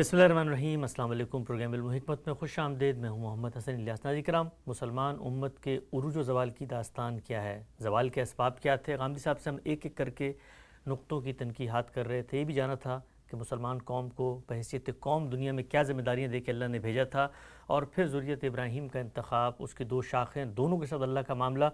بسم اللہ الرحمن الرحیم۔ السلام علیکم۔ پروگرام علم و حکمت میں خوش آمدید۔ میں ہوں محمد حسن الیاس۔ ناظرین کرام، مسلمان امت کے عروج و زوال کی داستان کیا ہے؟ زوال کے اسباب کیا تھے؟ غامدی صاحب سے ہم ایک ایک کر کے نقطوں کی تنقیحات کر رہے تھے۔ یہ بھی جانا تھا کہ مسلمان قوم کو بحیثیت قوم دنیا میں کیا ذمہ داریاں دے کے اللہ نے بھیجا تھا، اور پھر ذریت ابراہیم کا انتخاب، اس کی 2 شاخیں، دونوں کے ساتھ اللہ کا معاملہ۔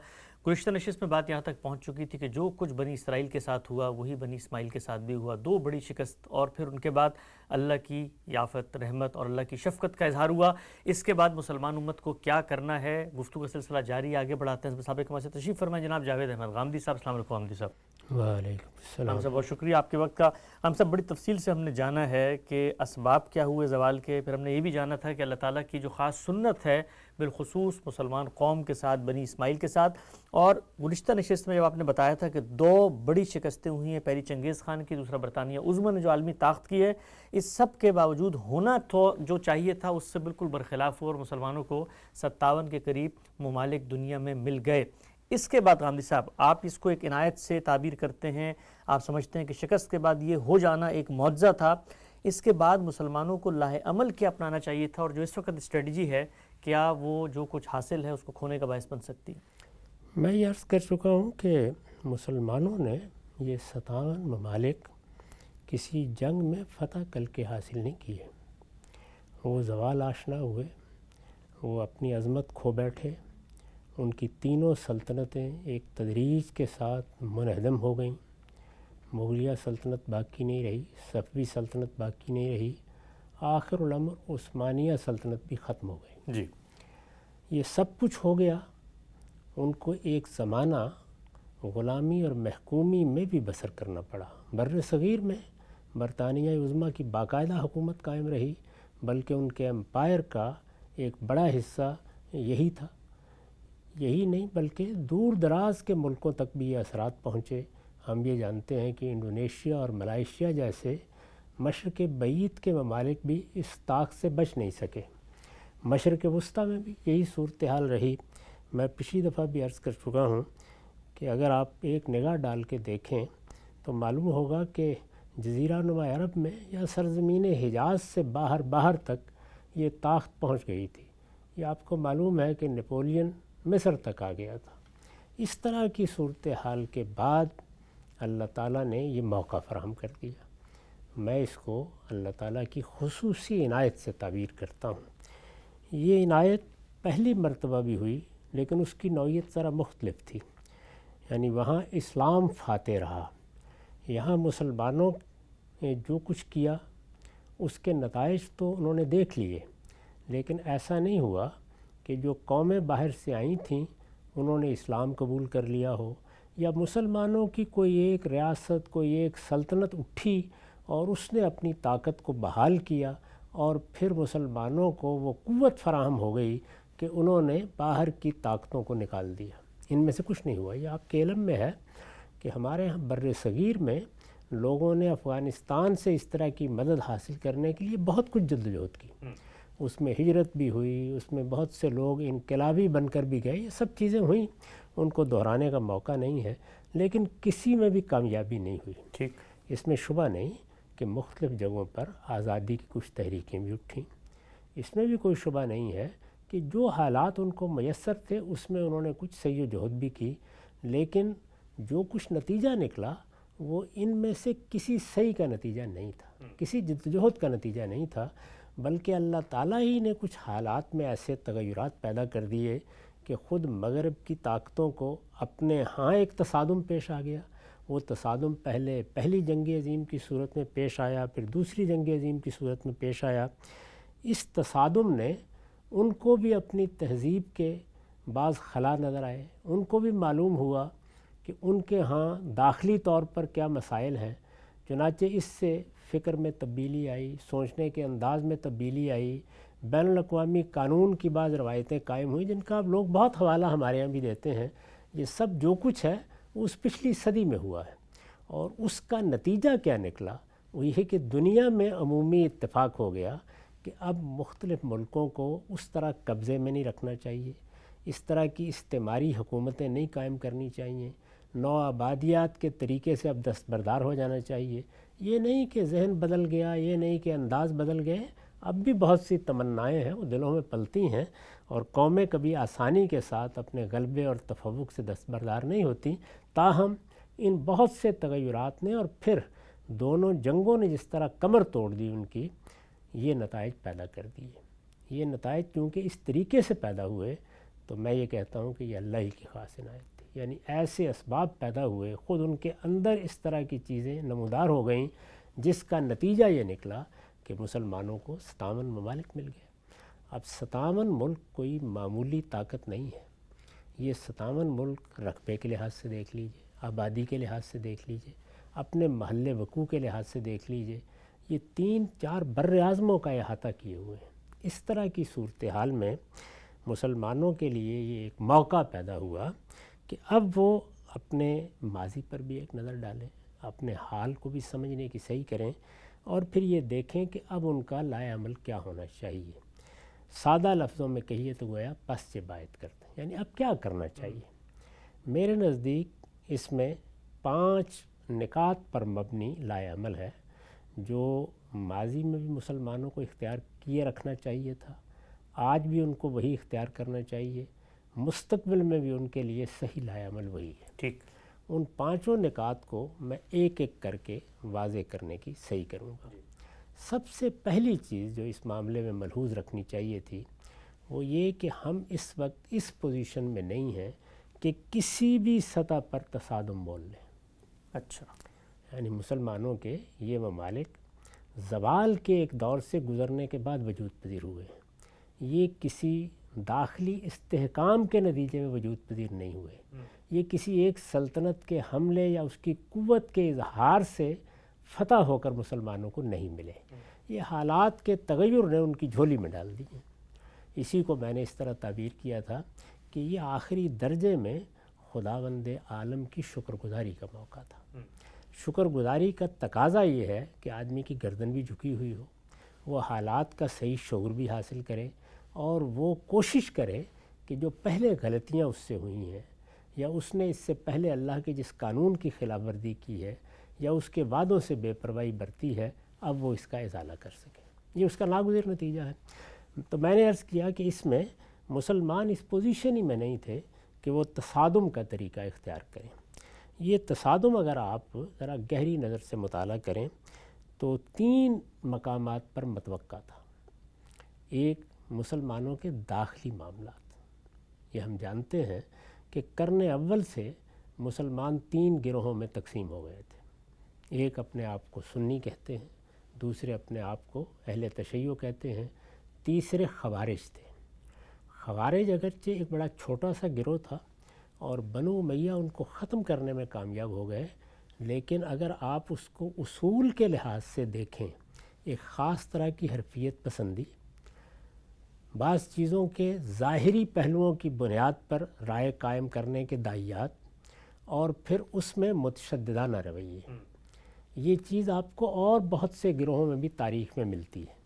گزشتہ نشست میں بات یہاں تک پہنچ چکی تھی کہ جو کچھ بنی اسرائیل کے ساتھ ہوا وہی بنی اسماعیل کے ساتھ بھی ہوا، 2 بڑی شکست، اور پھر ان کے بعد اللہ کی یافت، رحمت اور اللہ کی شفقت کا اظہار ہوا۔ اس کے بعد مسلمان امت کو کیا کرنا ہے، گفتگو کا سلسلہ جاری، آگے بڑھاتے ہیں۔ سابق ہمارے سے تشریف فرمائیں جناب جاوید احمد غامدی صاحب۔ السلام علیکم غامدی صاحب۔ وعلیکم السلام۔ ہم سب بہت شکریہ آپ کے وقت کا۔ ہم سب بڑی تفصیل سے ہم نے جانا ہے کہ اسباب کیا ہوئے زوال کے، پھر ہم نے یہ بھی جانا تھا کہ اللہ تعالیٰ کی جو خاص سنت ہے بالخصوص مسلمان قوم کے ساتھ، بنی اسماعیل کے ساتھ، اور گزشتہ نشست میں جب آپ نے بتایا تھا کہ 2 بڑی شکستیں ہوئی ہیں، پہلی چنگیز خان کی، دوسرا برطانیہ عظمیٰ نے جو عالمی طاقت کی ہے، اس سب کے باوجود ہونا تو جو چاہیے تھا اس سے بالکل برخلاف ہوا، اور مسلمانوں کو 57 کے قریب ممالک دنیا میں مل گئے۔ اس کے بعد غامدی صاحب آپ اس کو ایک عنایت سے تعبیر کرتے ہیں، آپ سمجھتے ہیں کہ شکست کے بعد یہ ہو جانا ایک معجزہ تھا۔ اس کے بعد مسلمانوں کو لاہ عمل کیا اپنانا چاہیے تھا، اور جو اس وقت اسٹریٹجی ہے کیا وہ جو کچھ حاصل ہے اس کو کھونے کا باعث بن سکتی؟ میں یہ عرض کر چکا ہوں کہ مسلمانوں نے یہ 57 ممالک کسی جنگ میں فتح کر کے حاصل نہیں کیے، وہ زوال آشنا ہوئے، وہ اپنی عظمت کھو بیٹھے، ان کی تینوں سلطنتیں ایک تدریج کے ساتھ منہدم ہو گئیں۔ مغلیہ سلطنت باقی نہیں رہی، صفوی سلطنت باقی نہیں رہی، آخر الامر عثمانیہ سلطنت بھی ختم ہو گئی۔ جی، یہ سب کچھ ہو گیا، ان کو ایک زمانہ غلامی اور محکومی میں بھی بسر کرنا پڑا۔ بر صغیر میں برطانیہ عظمیٰ کی باقاعدہ حکومت قائم رہی، بلکہ ان کے امپائر کا ایک بڑا حصہ یہی تھا۔ یہی نہیں بلکہ دور دراز کے ملکوں تک بھی یہ اثرات پہنچے۔ ہم یہ جانتے ہیں کہ انڈونیشیا اور ملائیشیا جیسے مشرق بعید کے ممالک بھی اس طاق سے بچ نہیں سکے۔ مشرق وسطیٰ میں بھی یہی صورتحال رہی۔ میں پچھلی دفعہ بھی عرض کر چکا ہوں کہ اگر آپ ایک نگاہ ڈال کے دیکھیں تو معلوم ہوگا کہ جزیرہ نما عرب میں یا سرزمین حجاز سے باہر تک یہ طاقت پہنچ گئی تھی۔ یہ آپ کو معلوم ہے کہ نیپولین مصر تک آ گیا تھا۔ اس طرح کی صورتحال کے بعد اللہ تعالیٰ نے یہ موقع فراہم کر دیا۔ میں اس کو اللہ تعالیٰ کی خصوصی عنایت سے تعبیر کرتا ہوں۔ یہ عنایت پہلی مرتبہ بھی ہوئی، لیکن اس کی نوعیت ذرا مختلف تھی۔ یعنی وہاں اسلام فاتح رہا، یہاں مسلمانوں نے جو کچھ کیا اس کے نتائج تو انہوں نے دیکھ لیے، لیکن ایسا نہیں ہوا کہ جو قومیں باہر سے آئی تھیں انہوں نے اسلام قبول کر لیا ہو، یا مسلمانوں کی کوئی ایک ریاست، کوئی ایک سلطنت اٹھی اور اس نے اپنی طاقت کو بحال کیا، اور پھر مسلمانوں کو وہ قوت فراہم ہو گئی کہ انہوں نے باہر کی طاقتوں کو نکال دیا۔ ان میں سے کچھ نہیں ہوا۔ یہ آپ کے علم میں ہے کہ ہمارے ہاں بر صغیر میں لوگوں نے افغانستان سے اس طرح کی مدد حاصل کرنے کے لیے بہت کچھ جدوجہد کی۔ اس میں ہجرت بھی ہوئی، اس میں بہت سے لوگ انقلابی بن کر بھی گئے، یہ سب چیزیں ہوئیں، ان کو دہرانے کا موقع نہیں ہے، لیکن کسی میں بھی کامیابی نہیں ہوئی۔ ٹھیک، اس میں شبہ نہیں کہ مختلف جگہوں پر آزادی کی کچھ تحریکیں بھی اٹھیں۔ اس میں بھی کوئی شبہ نہیں ہے کہ جو حالات ان کو میسر تھے اس میں انہوں نے کچھ سعی و جہد بھی کی، لیکن جو کچھ نتیجہ نکلا وہ ان میں سے کسی سعی کا نتیجہ نہیں تھا، کسی جدوجہد کا نتیجہ نہیں تھا، بلکہ اللہ تعالیٰ ہی نے کچھ حالات میں ایسے تغیرات پیدا کر دیے کہ خود مغرب کی طاقتوں کو اپنے ہاں ایک تصادم پیش آ گیا۔ وہ تصادم پہلی جنگ عظیم کی صورت میں پیش آیا، پھر دوسری جنگ عظیم کی صورت میں پیش آیا۔ اس تصادم نے ان کو بھی اپنی تہذیب کے بعض خلا نظر آئے، ان کو بھی معلوم ہوا کہ ان کے ہاں داخلی طور پر کیا مسائل ہیں، چنانچہ اس سے فکر میں تبدیلی آئی، سوچنے کے انداز میں تبدیلی آئی، بین الاقوامی قانون کی بعض روایتیں قائم ہوئیں جن کا اب لوگ بہت حوالہ ہمارے یہاں بھی دیتے ہیں۔ یہ سب جو کچھ ہے وہ اس پچھلی صدی میں ہوا ہے، اور اس کا نتیجہ کیا نکلا وہ یہ کہ دنیا میں عمومی اتفاق ہو گیا کہ اب مختلف ملکوں کو اس طرح قبضے میں نہیں رکھنا چاہیے، اس طرح کی استعماری حکومتیں نہیں قائم کرنی چاہیے، نو آبادیات کے طریقے سے اب دستبردار ہو جانا چاہیے۔ یہ نہیں کہ ذہن بدل گیا، یہ نہیں کہ انداز بدل گئے، اب بھی بہت سی تمنائیں ہیں وہ دلوں میں پلتی ہیں، اور قومیں کبھی آسانی کے ساتھ اپنے غلبے اور تفوق سے دستبردار نہیں ہوتی، تاہم ان بہت سے تغیرات نے اور پھر دونوں جنگوں نے جس طرح کمر توڑ دی ان کی، یہ نتائج پیدا کر دیے۔ یہ نتائج چونکہ اس طریقے سے پیدا ہوئے تو میں یہ کہتا ہوں کہ یہ اللہ ہی کی خاص عنایت تھی، یعنی ایسے اسباب پیدا ہوئے، خود ان کے اندر اس طرح کی چیزیں نمودار ہو گئیں، جس کا نتیجہ یہ نکلا کہ مسلمانوں کو 57 ممالک مل گئے۔ اب 57 ملک کوئی معمولی طاقت نہیں ہے، یہ 57 ملک رقبے کے لحاظ سے دیکھ لیجئے، آبادی کے لحاظ سے دیکھ لیجئے، اپنے محل وقوع کے لحاظ سے دیکھ لیجئے، یہ 3-4 بر اعظموں کا احاطہ کیے ہوئے ہیں۔ اس طرح کی صورتحال میں مسلمانوں کے لیے یہ ایک موقع پیدا ہوا کہ اب وہ اپنے ماضی پر بھی ایک نظر ڈالیں، اپنے حال کو بھی سمجھنے کی صحیح کریں، اور پھر یہ دیکھیں کہ اب ان کا لائے عمل کیا ہونا چاہیے۔ سادہ لفظوں میں کہیے تو گویا پس سے باعث کرتے ہیں، یعنی اب کیا کرنا چاہیے۔ میرے نزدیک اس میں 5 نکات پر مبنی لائے عمل ہے جو ماضی میں بھی مسلمانوں کو اختیار کیے رکھنا چاہیے تھا، آج بھی ان کو وہی اختیار کرنا چاہیے، مستقبل میں بھی ان کے لیے صحیح لائے عمل وہی ہے۔ ٹھیک، ان 5 نکات کو میں ایک ایک کر کے واضح کرنے کی صحیح کروں گا۔ سب سے پہلی چیز جو اس معاملے میں ملحوظ رکھنی چاہیے تھی وہ یہ کہ ہم اس وقت اس پوزیشن میں نہیں ہیں کہ کسی بھی سطح پر تصادم مول لیں۔ اچھا، یعنی مسلمانوں کے یہ ممالک زوال کے ایک دور سے گزرنے کے بعد وجود پذیر ہوئے ہیں، یہ کسی داخلی استحکام کے نتیجے میں وجود پذیر نہیں ہوئے، یہ کسی ایک سلطنت کے حملے یا اس کی قوت کے اظہار سے فتح ہو کر مسلمانوں کو نہیں ملے، یہ حالات کے تغیر نے ان کی جھولی میں ڈال دی ہیں۔ اسی کو میں نے اس طرح تعبیر کیا تھا کہ یہ آخری درجے میں خداوند عالم کی شکر گزاری کا موقع تھا۔ شکر گزاری کا تقاضا یہ ہے کہ آدمی کی گردن بھی جھکی ہوئی ہو، وہ حالات کا صحیح شعور بھی حاصل کرے، اور وہ کوشش کرے کہ جو پہلے غلطیاں اس سے ہوئی ہیں یا اس نے اس سے پہلے اللہ کے جس قانون کی خلاف ورزی کی ہے یا اس کے وعدوں سے بے پرواہی برتی ہے، اب وہ اس کا ازالہ کر سکے۔ یہ اس کا ناگزیر نتیجہ ہے۔ تو میں نے عرض کیا کہ اس میں مسلمان اس پوزیشن ہی میں نہیں تھے کہ وہ تصادم کا طریقہ اختیار کریں۔ یہ تصادم اگر آپ ذرا گہری نظر سے مطالعہ کریں تو 3 مقامات پر متوقع تھا۔ ایک مسلمانوں کے داخلی معاملات، یہ ہم جانتے ہیں کہ قرن اول سے مسلمان 3 گروہوں میں تقسیم ہو گئے تھے۔ ایک اپنے آپ کو سنی کہتے ہیں، دوسرے اپنے آپ کو اہل تشیع کہتے ہیں، تیسرے خوارج تھے۔ خوارج اگرچہ ایک بڑا چھوٹا سا گروہ تھا اور بنو امیہ ان کو ختم کرنے میں کامیاب ہو گئے، لیکن اگر آپ اس کو اصول کے لحاظ سے دیکھیں، ایک خاص طرح کی حرفیت پسندی، بعض چیزوں کے ظاہری پہلوؤں کی بنیاد پر رائے قائم کرنے کے داعیات، اور پھر اس میں متشددانہ رویے، یہ چیز آپ کو اور بہت سے گروہوں میں بھی تاریخ میں ملتی ہے۔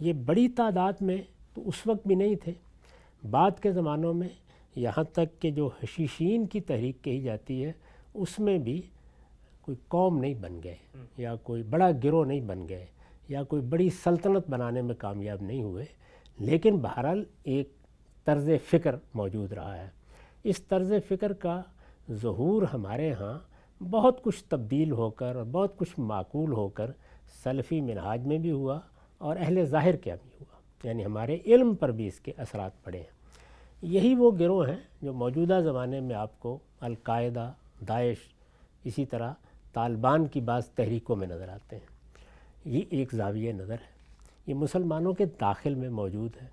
یہ بڑی تعداد میں تو اس وقت بھی نہیں تھے، بعد کے زمانوں میں یہاں تک کہ جو حشیشین کی تحریک کہی جاتی ہے اس میں بھی کوئی قوم نہیں بن گئے یا کوئی بڑا گروہ نہیں بن گئے یا کوئی بڑی سلطنت بنانے میں کامیاب نہیں ہوئے، لیکن بہرحال ایک طرز فکر موجود رہا ہے۔ اس طرز فکر کا ظہور ہمارے ہاں بہت کچھ تبدیل ہو کر اور بہت کچھ معقول ہو کر سلفی منہاج میں بھی ہوا اور اہل ظاہر کیا بھی ہوا، یعنی ہمارے علم پر بھی اس کے اثرات پڑے ہیں۔ یہی وہ گروہ ہیں جو موجودہ زمانے میں آپ کو القاعدہ، داعش، اسی طرح طالبان کی بعض تحریکوں میں نظر آتے ہیں۔ یہ ایک زاویہ نظر ہے، یہ مسلمانوں کے داخل میں موجود ہے،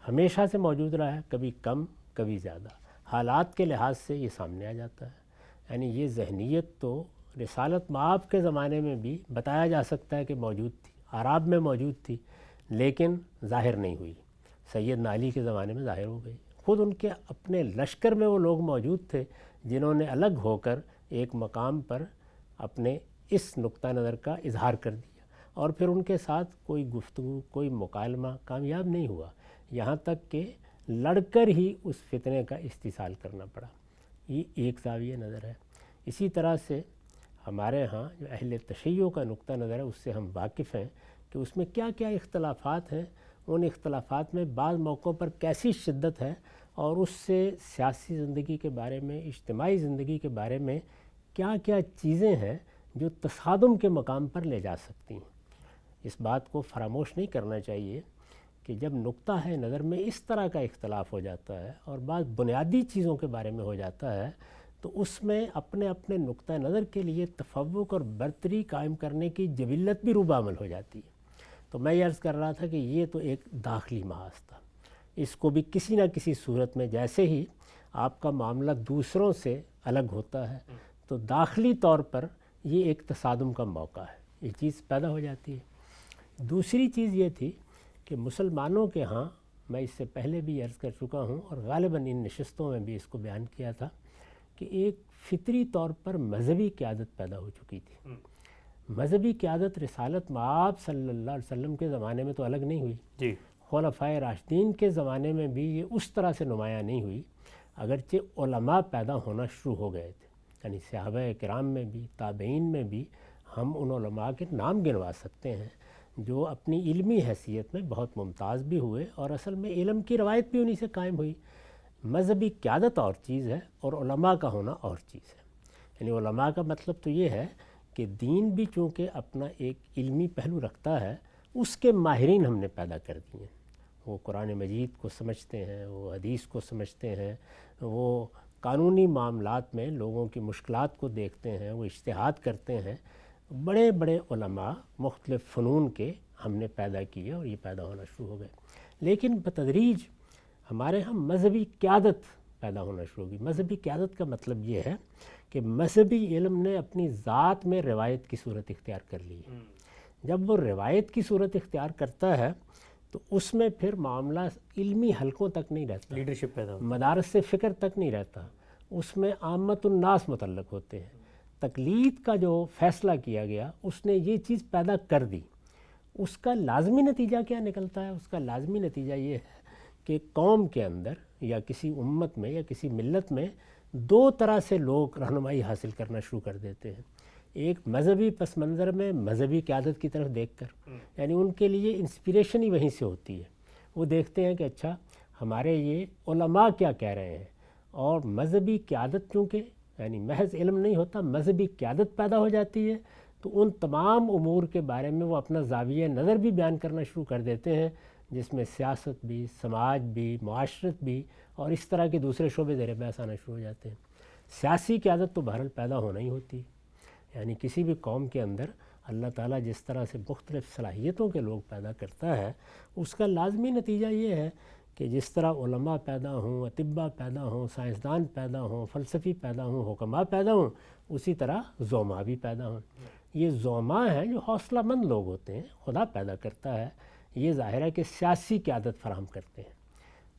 ہمیشہ سے موجود رہا ہے، کبھی کم کبھی زیادہ، حالات کے لحاظ سے یہ سامنے آ جاتا ہے۔ یعنی یہ ذہنیت تو رسالت مآب کے زمانے میں بھی بتایا جا سکتا ہے کہ موجود تھی، اعراب میں موجود تھی، لیکن ظاہر نہیں ہوئی۔ سیدنا علی کے زمانے میں ظاہر ہو گئی، خود ان کے اپنے لشکر میں وہ لوگ موجود تھے جنہوں نے الگ ہو کر ایک مقام پر اپنے اس نقطہ نظر کا اظہار کر دیا، اور پھر ان کے ساتھ کوئی گفتگو، کوئی مکالمہ کامیاب نہیں ہوا، یہاں تک کہ لڑ کر ہی اس فتنے کا استحصال کرنا پڑا۔ یہ ایک زاویہ نظر ہے۔ اسی طرح سے ہمارے ہاں جو اہل تشیع کا نقطہ نظر ہے اس سے ہم واقف ہیں کہ اس میں کیا کیا اختلافات ہیں، ان اختلافات میں بعض موقعوں پر کیسی شدت ہے، اور اس سے سیاسی زندگی کے بارے میں، اجتماعی زندگی کے بارے میں کیا کیا چیزیں ہیں جو تصادم کے مقام پر لے جا سکتی ہیں۔ اس بات کو فراموش نہیں کرنا چاہیے کہ جب نقطہ ہے نظر میں اس طرح کا اختلاف ہو جاتا ہے اور بعض بنیادی چیزوں کے بارے میں ہو جاتا ہے، تو اس میں اپنے اپنے نقطہ نظر کے لیے تفوق اور برتری قائم کرنے کی جبلت بھی روبہ عمل ہو جاتی ہے۔ تو میں یہ عرض کر رہا تھا کہ یہ تو ایک داخلی محاذ تھا، اس کو بھی کسی نہ کسی صورت میں جیسے ہی آپ کا معاملہ دوسروں سے الگ ہوتا ہے تو داخلی طور پر یہ ایک تصادم کا موقع ہے، یہ چیز پیدا ہو جاتی ہے۔ دوسری چیز یہ تھی کہ مسلمانوں کے ہاں، میں اس سے پہلے بھی عرض کر چکا ہوں اور غالباً ان نشستوں میں بھی اس کو بیان کیا تھا کہ ایک فطری طور پر مذہبی قیادت پیدا ہو چکی تھی۔ مذہبی قیادت رسالت مآب صلی اللہ علیہ وسلم کے زمانے میں تو الگ نہیں ہوئی، جی، خلفائے راشدین کے زمانے میں بھی یہ اس طرح سے نمایاں نہیں ہوئی، اگرچہ علماء پیدا ہونا شروع ہو گئے تھے، یعنی صحابہ کرام میں بھی، تابعین میں بھی ہم ان علماء کے نام گنوا سکتے ہیں جو اپنی علمی حیثیت میں بہت ممتاز بھی ہوئے اور اصل میں علم کی روایت بھی انہی سے قائم ہوئی۔ مذہبی قیادت اور چیز ہے اور علماء کا ہونا اور چیز ہے، یعنی علماء کا مطلب تو یہ ہے کہ دین بھی چونکہ اپنا ایک علمی پہلو رکھتا ہے، اس کے ماہرین ہم نے پیدا کر دیے ہیں۔ وہ قرآن مجید کو سمجھتے ہیں، وہ حدیث کو سمجھتے ہیں، وہ قانونی معاملات میں لوگوں کی مشکلات کو دیکھتے ہیں، وہ اجتہاد کرتے ہیں۔ بڑے بڑے علماء مختلف فنون کے ہم نے پیدا کیے اور یہ پیدا ہونا شروع ہو گئے، لیکن بتدریج ہمارے ہاں مذہبی قیادت پیدا ہونا شروع ہوگی۔ مذہبی قیادت کا مطلب یہ ہے کہ مذہبی علم نے اپنی ذات میں روایت کی صورت اختیار کر لی ہے۔ جب وہ روایت کی صورت اختیار کرتا ہے تو اس میں پھر معاملہ علمی حلقوں تک نہیں رہتا، لیڈرشپ پیدا ہوتی مدارس سے فکر تک نہیں رہتا، اس میں عامت الناس متعلق ہوتے ہیں۔ تقلید کا جو فیصلہ کیا گیا اس نے یہ چیز پیدا کر دی۔ اس کا لازمی نتیجہ کیا نکلتا ہے؟ اس کا لازمی نتیجہ یہ ہے کہ قوم کے اندر یا کسی امت میں یا کسی ملت میں دو طرح سے لوگ رہنمائی حاصل کرنا شروع کر دیتے ہیں۔ ایک مذہبی پس منظر میں مذہبی قیادت کی طرف دیکھ کر، یعنی ان کے لیے انسپریشن ہی وہیں سے ہوتی ہے، وہ دیکھتے ہیں کہ اچھا ہمارے یہ علماء کیا کہہ رہے ہیں، اور مذہبی قیادت چونکہ یعنی محض علم نہیں ہوتا، مذہبی قیادت پیدا ہو جاتی ہے تو ان تمام امور کے بارے میں وہ اپنا زاویہ نظر بھی بیان کرنا شروع کر دیتے ہیں، جس میں سیاست بھی، سماج بھی، معاشرت بھی اور اس طرح کے دوسرے شعبے زیر بحث آنا شروع ہو جاتے ہیں۔ سیاسی قیادت تو بہرحال پیدا ہونا ہی ہوتی ہے، یعنی کسی بھی قوم کے اندر اللہ تعالیٰ جس طرح سے مختلف صلاحیتوں کے لوگ پیدا کرتا ہے، اس کا لازمی نتیجہ یہ ہے کہ جس طرح علماء پیدا ہوں، اطباء پیدا ہوں، سائنسدان پیدا ہوں، فلسفی پیدا ہوں، حکماء پیدا ہوں، اسی طرح زعماء بھی پیدا ہوں۔ یہ زعماء ہیں جو حوصلہ مند لوگ ہوتے ہیں، خدا پیدا کرتا ہے، یہ ظاہر ہے کہ سیاسی قیادت فراہم کرتے ہیں۔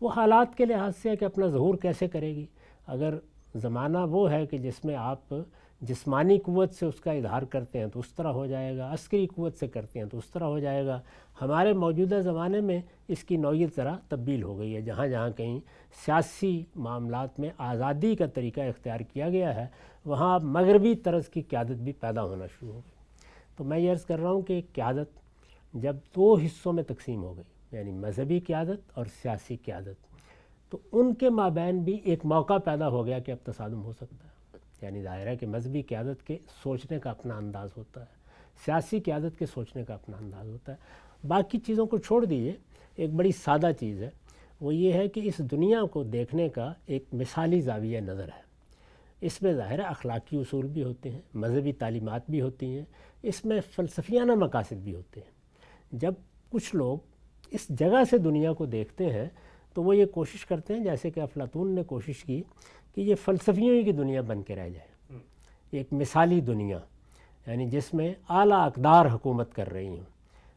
وہ حالات کے لحاظ سے ہے کہ اپنا ظہور کیسے کرے گی۔ اگر زمانہ وہ ہے کہ جس میں آپ جسمانی قوت سے اس کا اظہار کرتے ہیں تو اس طرح ہو جائے گا، عسکری قوت سے کرتے ہیں تو اس طرح ہو جائے گا۔ ہمارے موجودہ زمانے میں اس کی نوعیت ذرا تبدیل ہو گئی ہے، جہاں جہاں کہیں سیاسی معاملات میں آزادی کا طریقہ اختیار کیا گیا ہے، وہاں اب مغربی طرز کی قیادت بھی پیدا ہونا شروع ہو گئی۔ تو میں یہ عرض کر رہا ہوں کہ قیادت جب دو حصوں میں تقسیم ہو گئی، یعنی مذہبی قیادت اور سیاسی قیادت، تو ان کے مابین بھی ایک موقع پیدا ہو گیا کہ اب تصادم ہو سکتا ہے۔ یعنی ظاہر ہے کہ مذہبی قیادت کے سوچنے کا اپنا انداز ہوتا ہے، سیاسی قیادت کے سوچنے کا اپنا انداز ہوتا ہے۔ باقی چیزوں کو چھوڑ دیجیے، ایک بڑی سادہ چیز ہے، وہ یہ ہے کہ اس دنیا کو دیکھنے کا ایک مثالی زاویہ نظر ہے۔ اس میں ظاہر ہے اخلاقی اصول بھی ہوتے ہیں، مذہبی تعلیمات بھی ہوتی ہیں، اس میں فلسفیانہ مقاصد بھی ہوتے ہیں۔ جب کچھ لوگ اس جگہ سے دنیا کو دیکھتے ہیں تو وہ یہ کوشش کرتے ہیں، جیسے کہ افلاطون نے کوشش کی کہ یہ فلسفیوں کی دنیا بن کے رہ جائے، ایک مثالی دنیا، یعنی جس میں اعلیٰ اقدار حکومت کر رہی ہوں۔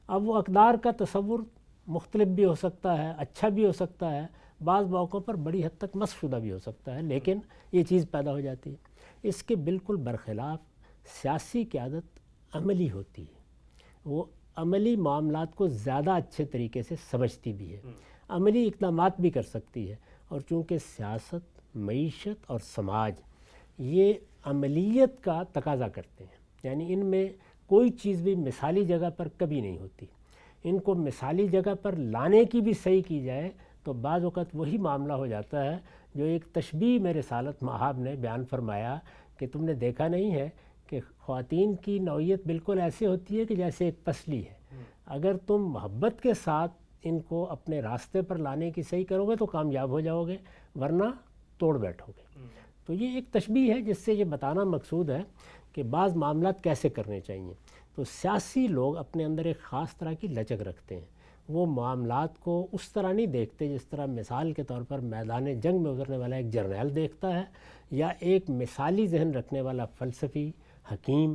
اب وہ اقدار کا تصور مختلف بھی ہو سکتا ہے، اچھا بھی ہو سکتا ہے، بعض موقعوں پر بڑی حد تک مسخ شدہ بھی ہو سکتا ہے، لیکن یہ چیز پیدا ہو جاتی ہے۔ اس کے بالکل برخلاف سیاسی قیادت عملی ہوتی ہے، وہ عملی معاملات کو زیادہ اچھے طریقے سے سمجھتی بھی ہے، عملی اقدامات بھی کر سکتی ہے، اور چونکہ سیاست، معیشت اور سماج یہ عملیت کا تقاضا کرتے ہیں، یعنی ان میں کوئی چیز بھی مثالی جگہ پر کبھی نہیں ہوتی. ان کو مثالی جگہ پر لانے کی بھی صحیح کی جائے تو بعض اوقات وہی معاملہ ہو جاتا ہے جو ایک تشبیہ میں رسالت مآب نے بیان فرمایا کہ تم نے دیکھا نہیں ہے کہ خواتین کی نوعیت بالکل ایسے ہوتی ہے کہ جیسے ایک پسلی ہے. اگر تم محبت کے ساتھ ان کو اپنے راستے پر لانے کی صحیح کرو گے تو کامیاب ہو جاؤ گے، ورنہ توڑ بیٹھو گے. تو یہ ایک تشبیہ ہے جس سے یہ بتانا مقصود ہے کہ بعض معاملات کیسے کرنے چاہیے. تو سیاسی لوگ اپنے اندر ایک خاص طرح کی لچک رکھتے ہیں. وہ معاملات کو اس طرح نہیں دیکھتے جس طرح مثال کے طور پر میدان جنگ میں اترنے والا ایک جرنیل دیکھتا ہے یا ایک مثالی ذہن رکھنے والا فلسفی، حکیم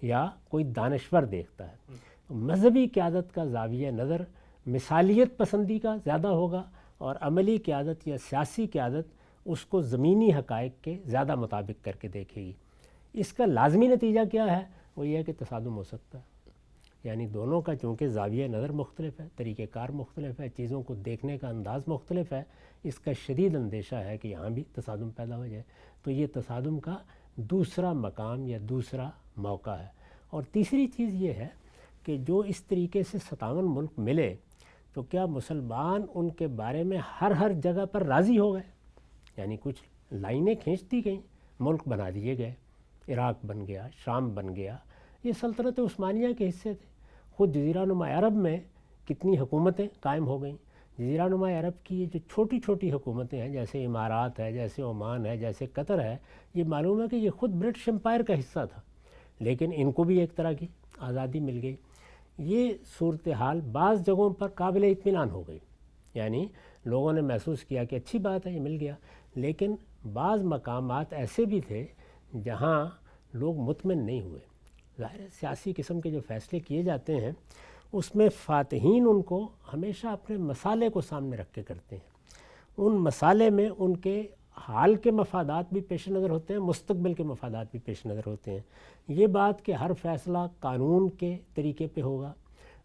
یا کوئی دانشور دیکھتا ہے. مذہبی قیادت کا زاویہ نظر مثالیت پسندی کا زیادہ ہوگا اور عملی قیادت یا سیاسی قیادت اس کو زمینی حقائق کے زیادہ مطابق کر کے دیکھے گی. اس کا لازمی نتیجہ کیا ہے؟ وہ یہ ہے کہ تصادم ہو سکتا ہے. یعنی دونوں کا چونکہ زاویہ نظر مختلف ہے، طریقہ کار مختلف ہے، چیزوں کو دیکھنے کا انداز مختلف ہے، اس کا شدید اندیشہ ہے کہ یہاں بھی تصادم پیدا ہو جائے. تو یہ تصادم کا دوسرا مقام یا دوسرا موقع ہے. اور تیسری چیز یہ ہے کہ جو اس طریقے سے 57 ملک ملے تو کیا مسلمان ان کے بارے میں ہر جگہ پر راضی ہو گئے؟ یعنی کچھ لائنیں کھینچ دی گئیں، ملک بنا دیے گئے. عراق بن گیا، شام بن گیا، یہ سلطنت عثمانیہ کے حصے تھے. خود جزیرہ نما عرب میں کتنی حکومتیں قائم ہو گئیں. جزیرہ نما عرب کی یہ جو چھوٹی چھوٹی حکومتیں ہیں جیسے امارات ہے، جیسے عمان ہے، جیسے قطر ہے، یہ معلوم ہے کہ یہ خود برٹش امپائر کا حصہ تھا، لیکن ان کو بھی ایک طرح کی آزادی مل گئی. یہ صورتحال بعض جگہوں پر قابل اطمینان ہو گئی، یعنی لوگوں نے محسوس کیا کہ اچھی بات ہے یہ مل گیا. لیکن بعض مقامات ایسے بھی تھے جہاں لوگ مطمئن نہیں ہوئے. ظاہر ہے سیاسی قسم کے جو فیصلے کیے جاتے ہیں اس میں فاتحین ان کو ہمیشہ اپنے مسالے کو سامنے رکھ کے کرتے ہیں. ان مسالے میں ان کے حال کے مفادات بھی پیش نظر ہوتے ہیں، مستقبل کے مفادات بھی پیش نظر ہوتے ہیں. یہ بات کہ ہر فیصلہ قانون کے طریقے پہ ہوگا،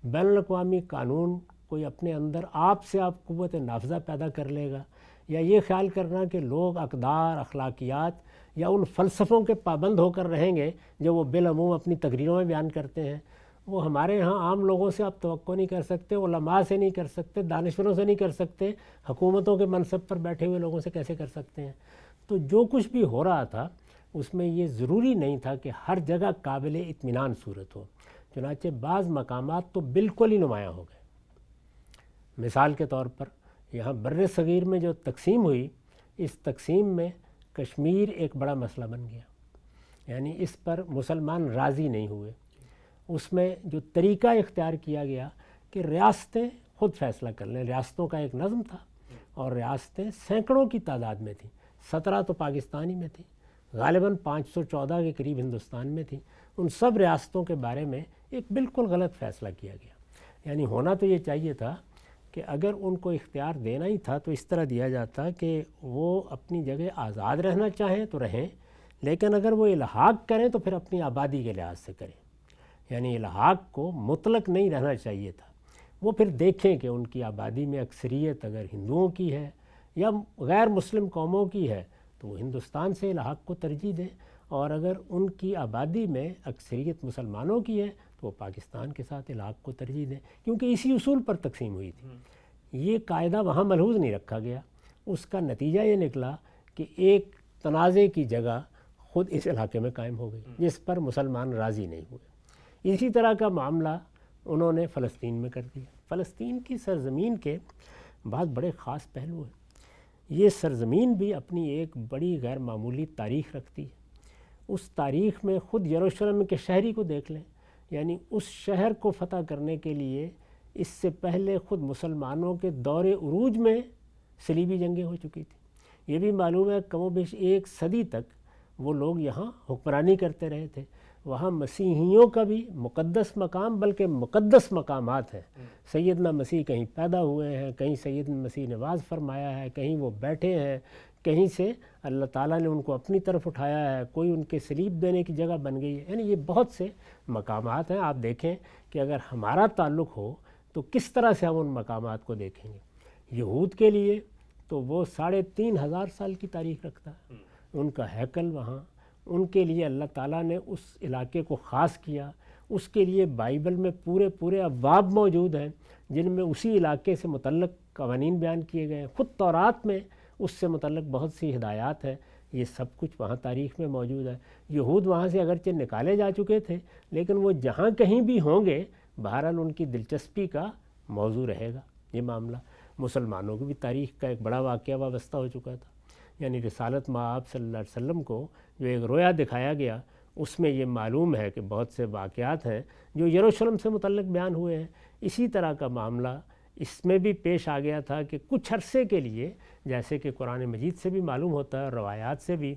بین الاقوامی قانون کوئی اپنے اندر آپ سے آپ قوت نافذہ پیدا کر لے گا، یا یہ خیال کرنا کہ لوگ اقدار، اخلاقیات یا ان فلسفوں کے پابند ہو کر رہیں گے جو وہ بالعموم اپنی تقریروں میں بیان کرتے ہیں، وہ ہمارے ہاں عام لوگوں سے آپ توقع نہیں کر سکتے، علماء سے نہیں کر سکتے، دانشوروں سے نہیں کر سکتے، حکومتوں کے منصب پر بیٹھے ہوئے لوگوں سے کیسے کر سکتے ہیں. تو جو کچھ بھی ہو رہا تھا اس میں یہ ضروری نہیں تھا کہ ہر جگہ قابل اطمینان صورت ہو. چنانچہ بعض مقامات تو بالکل ہی نمایاں ہو گئے. مثال کے طور پر یہاں بر صغیر میں جو تقسیم ہوئی، اس تقسیم میں کشمیر ایک بڑا مسئلہ بن گیا. یعنی اس پر مسلمان راضی نہیں ہوئے. اس میں جو طریقہ اختیار کیا گیا کہ ریاستیں خود فیصلہ کر لیں. ریاستوں کا ایک نظم تھا اور ریاستیں سینکڑوں کی تعداد میں تھیں. 17 تو پاکستانی میں تھیں، غالباً 514 کے قریب ہندوستان میں تھیں. ان سب ریاستوں کے بارے میں ایک بالکل غلط فیصلہ کیا گیا. یعنی ہونا تو یہ چاہیے تھا کہ اگر ان کو اختیار دینا ہی تھا تو اس طرح دیا جاتا کہ وہ اپنی جگہ آزاد رہنا چاہیں تو رہیں، لیکن اگر وہ الحاق کریں تو پھر اپنی آبادی کے لحاظ سے کریں. یعنی الحاق کو مطلق نہیں رہنا چاہیے تھا. وہ پھر دیکھیں کہ ان کی آبادی میں اکثریت اگر ہندوؤں کی ہے یا غیر مسلم قوموں کی ہے تو وہ ہندوستان سے الحاق کو ترجیح دیں، اور اگر ان کی آبادی میں اکثریت مسلمانوں کی ہے تو وہ پاکستان کے ساتھ الحاق کو ترجیح دیں، کیونکہ اسی اصول پر تقسیم ہوئی تھی. یہ قاعدہ وہاں ملحوظ نہیں رکھا گیا. اس کا نتیجہ یہ نکلا کہ ایک تنازع کی جگہ خود اس علاقے میں قائم ہو گئی جس پر مسلمان راضی نہیں ہوئے. اسی طرح کا معاملہ انہوں نے فلسطین میں کر دیا. فلسطین کی سرزمین کے بعض بڑے خاص پہلو ہیں. یہ سرزمین بھی اپنی ایک بڑی غیر معمولی تاریخ رکھتی ہے. اس تاریخ میں خود یروشلم کے شہری کو دیکھ لیں. یعنی اس شہر کو فتح کرنے کے لیے اس سے پہلے خود مسلمانوں کے دور عروج میں صلیبی جنگیں ہو چکی تھیں. یہ بھی معلوم ہے کم و بیش 1 صدی تک وہ لوگ یہاں حکمرانی کرتے رہے تھے. وہاں مسیحیوں کا بھی مقدس مقام بلکہ مقدس مقامات ہیں. سیدنا مسیح کہیں پیدا ہوئے ہیں، کہیں سیدنا مسیح نے وعظ فرمایا ہے، کہیں وہ بیٹھے ہیں، کہیں سے اللہ تعالیٰ نے ان کو اپنی طرف اٹھایا ہے، کوئی ان کے صلیب دینے کی جگہ بن گئی ہے. یعنی یہ بہت سے مقامات ہیں. آپ دیکھیں کہ اگر ہمارا تعلق ہو تو کس طرح سے ہم ان مقامات کو دیکھیں گے. یہود کے لیے تو وہ 3500 سال کی تاریخ رکھتا ہے. ان کا ہیکل وہاں، ان کے لیے اللہ تعالیٰ نے اس علاقے کو خاص کیا. اس کے لیے بائبل میں پورے ابواب موجود ہیں جن میں اسی علاقے سے متعلق قوانین بیان کیے گئے ہیں. خود تورات میں اس سے متعلق بہت سی ہدایات ہیں. یہ سب کچھ وہاں تاریخ میں موجود ہے. یہود وہاں سے اگرچہ نکالے جا چکے تھے لیکن وہ جہاں کہیں بھی ہوں گے بہرحال ان کی دلچسپی کا موضوع رہے گا یہ معاملہ. مسلمانوں کی بھی تاریخ کا ایک بڑا واقعہ وابستہ ہو چکا تھا. یعنی رسالت مآب صلی اللہ علیہ وسلم کو جو ایک رویا دکھایا گیا اس میں یہ معلوم ہے کہ بہت سے واقعات ہیں جو یروشلم سے متعلق بیان ہوئے ہیں. اسی طرح کا معاملہ اس میں بھی پیش آ گیا تھا کہ کچھ عرصے کے لیے جیسے کہ قرآن مجید سے بھی معلوم ہوتا ہے اور روایات سے بھی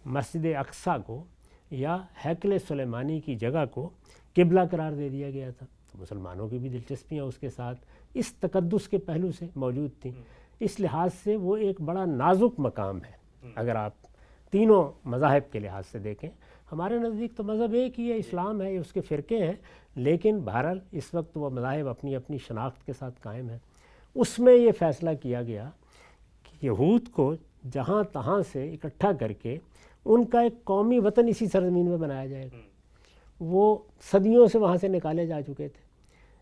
مسجد اقصیٰ کو یا ہیکل سلیمانی کی جگہ کو قبلہ قرار دے دیا گیا تھا. تو مسلمانوں کی بھی دلچسپیاں اس کے ساتھ اس تقدس کے پہلو سے موجود تھیں. اس لحاظ سے وہ ایک بڑا نازک مقام ہے اگر آپ تینوں مذاہب کے لحاظ سے دیکھیں. ہمارے نزدیک تو مذہب ایک ہی ہے، اسلام ہے، اس کے فرقے ہیں، لیکن بہرحال اس وقت وہ مذاہب اپنی اپنی شناخت کے ساتھ قائم ہیں. اس میں یہ فیصلہ کیا گیا کہ یہود کو جہاں تہاں سے اکٹھا کر کے ان کا ایک قومی وطن اسی سرزمین میں بنایا جائے گا. وہ صدیوں سے وہاں سے نکالے جا چکے تھے.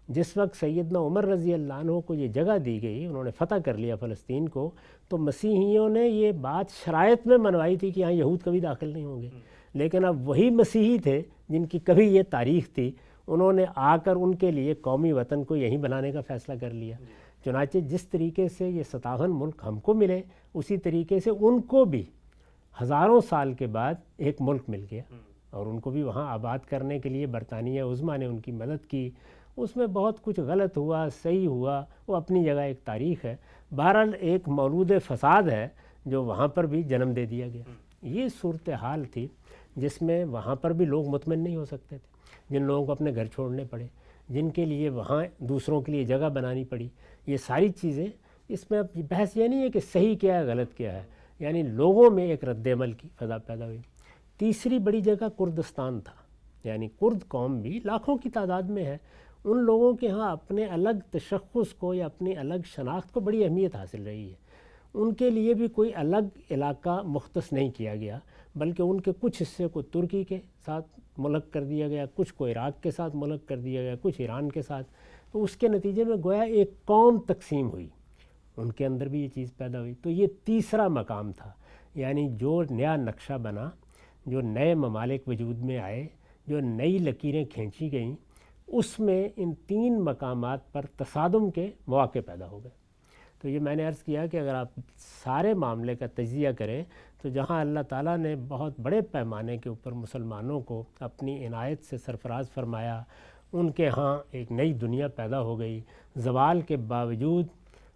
جس وقت سیدنا عمر رضی اللہ عنہ کو یہ جگہ دی گئی، انہوں نے فتح کر لیا فلسطین کو، تو مسیحیوں نے یہ بات شرائط میں منوائی تھی کہ یہاں یہود کبھی داخل نہیں ہوں گے. لیکن اب وہی مسیحی تھے جن کی کبھی یہ تاریخ تھی، انہوں نے آ کر ان کے لیے قومی وطن کو یہیں بنانے کا فیصلہ کر لیا. چنانچہ جس طریقے سے یہ 57 ملک ہم کو ملے اسی طریقے سے ان کو بھی ہزاروں سال کے بعد ایک ملک مل گیا اور ان کو بھی وہاں آباد کرنے کے لیے برطانیہ عظمیٰ نے ان کی مدد کی. اس میں بہت کچھ غلط ہوا، صحیح ہوا، وہ اپنی جگہ ایک تاریخ ہے. بہرحال ایک مولود فساد ہے جو وہاں پر بھی جنم دے دیا گیا. یہ صورتحال تھی جس میں وہاں پر بھی لوگ مطمئن نہیں ہو سکتے تھے. جن لوگوں کو اپنے گھر چھوڑنے پڑے، جن کے لیے وہاں دوسروں کے لیے جگہ بنانی پڑی، یہ ساری چیزیں، اس میں اب بحث یہ نہیں ہے کہ صحیح کیا ہے غلط کیا ہے، یعنی لوگوں میں ایک رد عمل کی فضا پیدا ہوئی. تیسری بڑی جگہ کردستان تھا. یعنی کرد قوم بھی لاکھوں کی تعداد میں ہے. ان لوگوں کے ہاں اپنے الگ تشخص کو یا اپنی الگ شناخت کو بڑی اہمیت حاصل رہی ہے. ان کے لیے بھی کوئی الگ علاقہ مختص نہیں کیا گیا، بلکہ ان کے کچھ حصے کو ترکی کے ساتھ ملک کر دیا گیا، کچھ کو عراق کے ساتھ ملک کر دیا گیا، کچھ ایران کے ساتھ. تو اس کے نتیجے میں گویا ایک قوم تقسیم ہوئی، ان کے اندر بھی یہ چیز پیدا ہوئی. تو یہ تیسرا مقام تھا. یعنی جو نیا نقشہ بنا، جو نئے ممالک وجود میں آئے، جو نئی لکیریں کھینچی گئیں، اس میں ان تین مقامات پر تصادم کے مواقع پیدا ہو گئے. تو یہ میں نے عرض کیا کہ اگر آپ سارے معاملے کا تجزیہ کریں تو جہاں اللہ تعالیٰ نے بہت بڑے پیمانے کے اوپر مسلمانوں کو اپنی عنایت سے سرفراز فرمایا، ان کے ہاں ایک نئی دنیا پیدا ہو گئی. زوال کے باوجود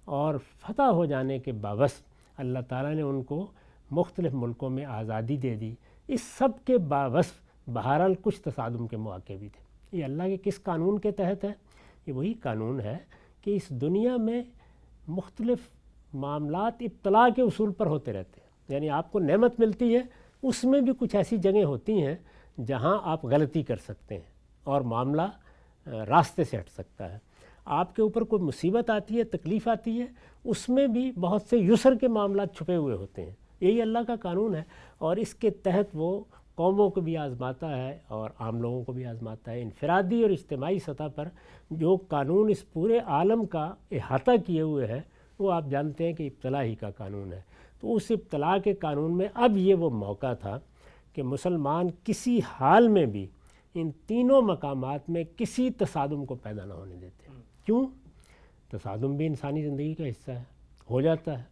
اور فتح ہو جانے کے باوجود اللہ تعالیٰ نے ان کو مختلف ملکوں میں آزادی دے دی. اس سب کے باوجود بہرحال کچھ تصادم کے مواقع بھی تھے. یہ اللہ کے کس قانون کے تحت ہے؟ یہ وہی قانون ہے کہ اس دنیا میں مختلف معاملات ابتلاء کے اصول پر ہوتے رہتے ہیں. یعنی آپ کو نعمت ملتی ہے، اس میں بھی کچھ ایسی جگہیں ہوتی ہیں جہاں آپ غلطی کر سکتے ہیں اور معاملہ راستے سے ہٹ سکتا ہے. آپ کے اوپر کوئی مصیبت آتی ہے، تکلیف آتی ہے، اس میں بھی بہت سے یسر کے معاملات چھپے ہوئے ہوتے ہیں. یہی اللہ کا قانون ہے اور اس کے تحت وہ قوموں کو بھی آزماتا ہے اور عام لوگوں کو بھی آزماتا ہے. انفرادی اور اجتماعی سطح پر جو قانون اس پورے عالم کا احاطہ کیے ہوئے ہے وہ آپ جانتے ہیں کہ ابتلاء ہی کا قانون ہے. تو اس ابتلاء کے قانون میں اب یہ وہ موقع تھا کہ مسلمان کسی حال میں بھی ان تینوں مقامات میں کسی تصادم کو پیدا نہ ہونے دیتے. کیوں؟ تصادم بھی انسانی زندگی کا حصہ ہے، ہو جاتا ہے.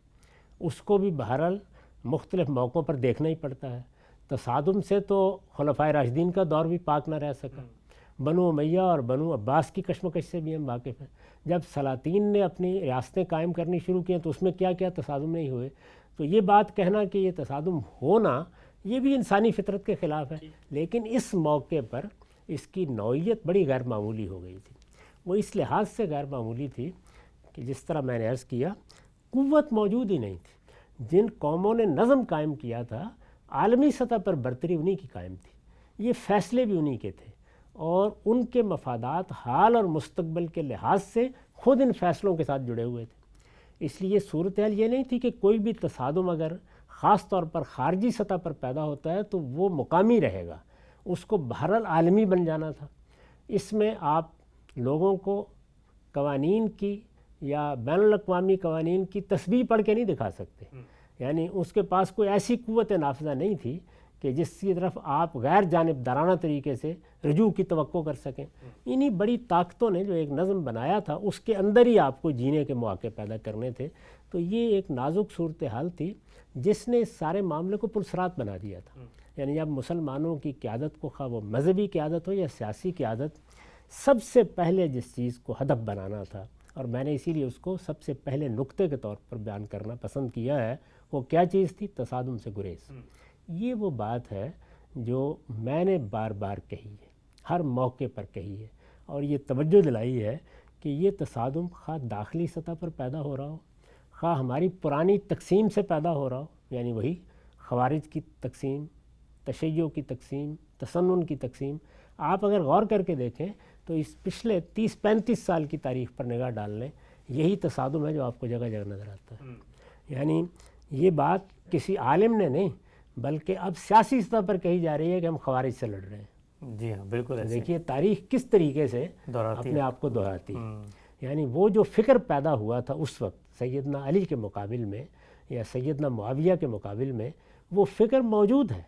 اس کو بھی بہرحال مختلف موقعوں پر دیکھنا ہی پڑتا ہے. تصادم سے تو خلفائے راشدین کا دور بھی پاک نہ رہ سکا. بنو امیہ اور بنو عباس کی کشمکش سے بھی ہم واقف ہیں. جب سلاطین نے اپنی ریاستیں قائم کرنی شروع کی تو اس میں کیا کیا تصادم نہیں ہوئے. تو یہ بات کہنا کہ یہ تصادم ہونا یہ بھی انسانی فطرت کے خلاف ہے. لیکن اس موقع پر اس کی نوعیت بڑی غیر معمولی ہو گئی تھی. وہ اس لحاظ سے غیر معمولی تھی کہ جس طرح میں نے عرض کیا قوت موجود ہی نہیں تھی. جن قوموں نے نظم قائم کیا تھا عالمی سطح پر برتری انہی کی قائم تھی. یہ فیصلے بھی انہی کے تھے اور ان کے مفادات حال اور مستقبل کے لحاظ سے خود ان فیصلوں کے ساتھ جڑے ہوئے تھے. اس لیے صورتحال یہ نہیں تھی کہ کوئی بھی تصادم اگر خاص طور پر خارجی سطح پر پیدا ہوتا ہے تو وہ مقامی رہے گا، اس کو بہرحال بن جانا تھا۔ اس میں آپ لوگوں کو قوانین کی یا بین الاقوامی قوانین کی تسبیح پڑھ کے نہیں دکھا سکتے، یعنی اس کے پاس کوئی ایسی قوت نافذہ نہیں تھی کہ جس کی طرف آپ غیر جانبدارانہ طریقے سے رجوع کی توقع کر سکیں۔ انہی بڑی طاقتوں نے جو ایک نظم بنایا تھا اس کے اندر ہی آپ کو جینے کے مواقع پیدا کرنے تھے، تو یہ ایک نازک صورتحال تھی جس نے اس سارے معاملے کو پرسرات بنا دیا تھا۔ یعنی اب مسلمانوں کی قیادت کو، خواہ وہ مذہبی قیادت ہو یا سیاسی قیادت، سب سے پہلے جس چیز کو ہدف بنانا تھا، اور میں نے اسی لیے اس کو سب سے پہلے نقطے کے طور پر بیان کرنا پسند کیا ہے، وہ کیا چیز تھی؟ تصادم سے گریز۔ یہ وہ بات ہے جو میں نے بار بار کہی ہے، ہر موقع پر کہی ہے، اور یہ توجہ دلائی ہے کہ یہ تصادم خواہ داخلی سطح پر پیدا ہو رہا ہو، خواہ ہماری پرانی تقسیم سے پیدا ہو رہا ہو، یعنی وہی خوارج کی تقسیم، تشیع کی تقسیم، تسنن کی تقسیم۔ آپ اگر غور کر کے دیکھیں تو اس پچھلے 30-35 سال کی تاریخ پر نگاہ ڈال لیں، یہی تصادم ہے جو آپ کو جگہ جگہ نظر آتا ہے۔ یعنی یہ بات کسی عالم نے نہیں بلکہ اب سیاسی سطح پر کہی جا رہی ہے کہ ہم خوارج سے لڑ رہے ہیں۔ جی ہاں، بالکل ایسے دیکھیے تاریخ کس طریقے سے اپنے آپ کو دہراتی ہے۔ یعنی وہ جو فکر پیدا ہوا تھا اس وقت سیدنا علی کے مقابل میں یا سیدنا معاویہ کے مقابل میں، وہ فکر موجود ہے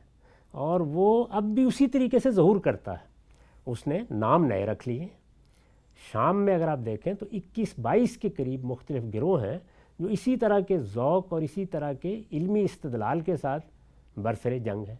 اور وہ اب بھی اسی طریقے سے ظہور کرتا ہے۔ اس نے نام نئے رکھ لیے۔ شام میں اگر آپ دیکھیں تو 21-22 کے قریب مختلف گروہ ہیں جو اسی طرح کے ذوق اور اسی طرح کے علمی استدلال کے ساتھ برسر جنگ ہے۔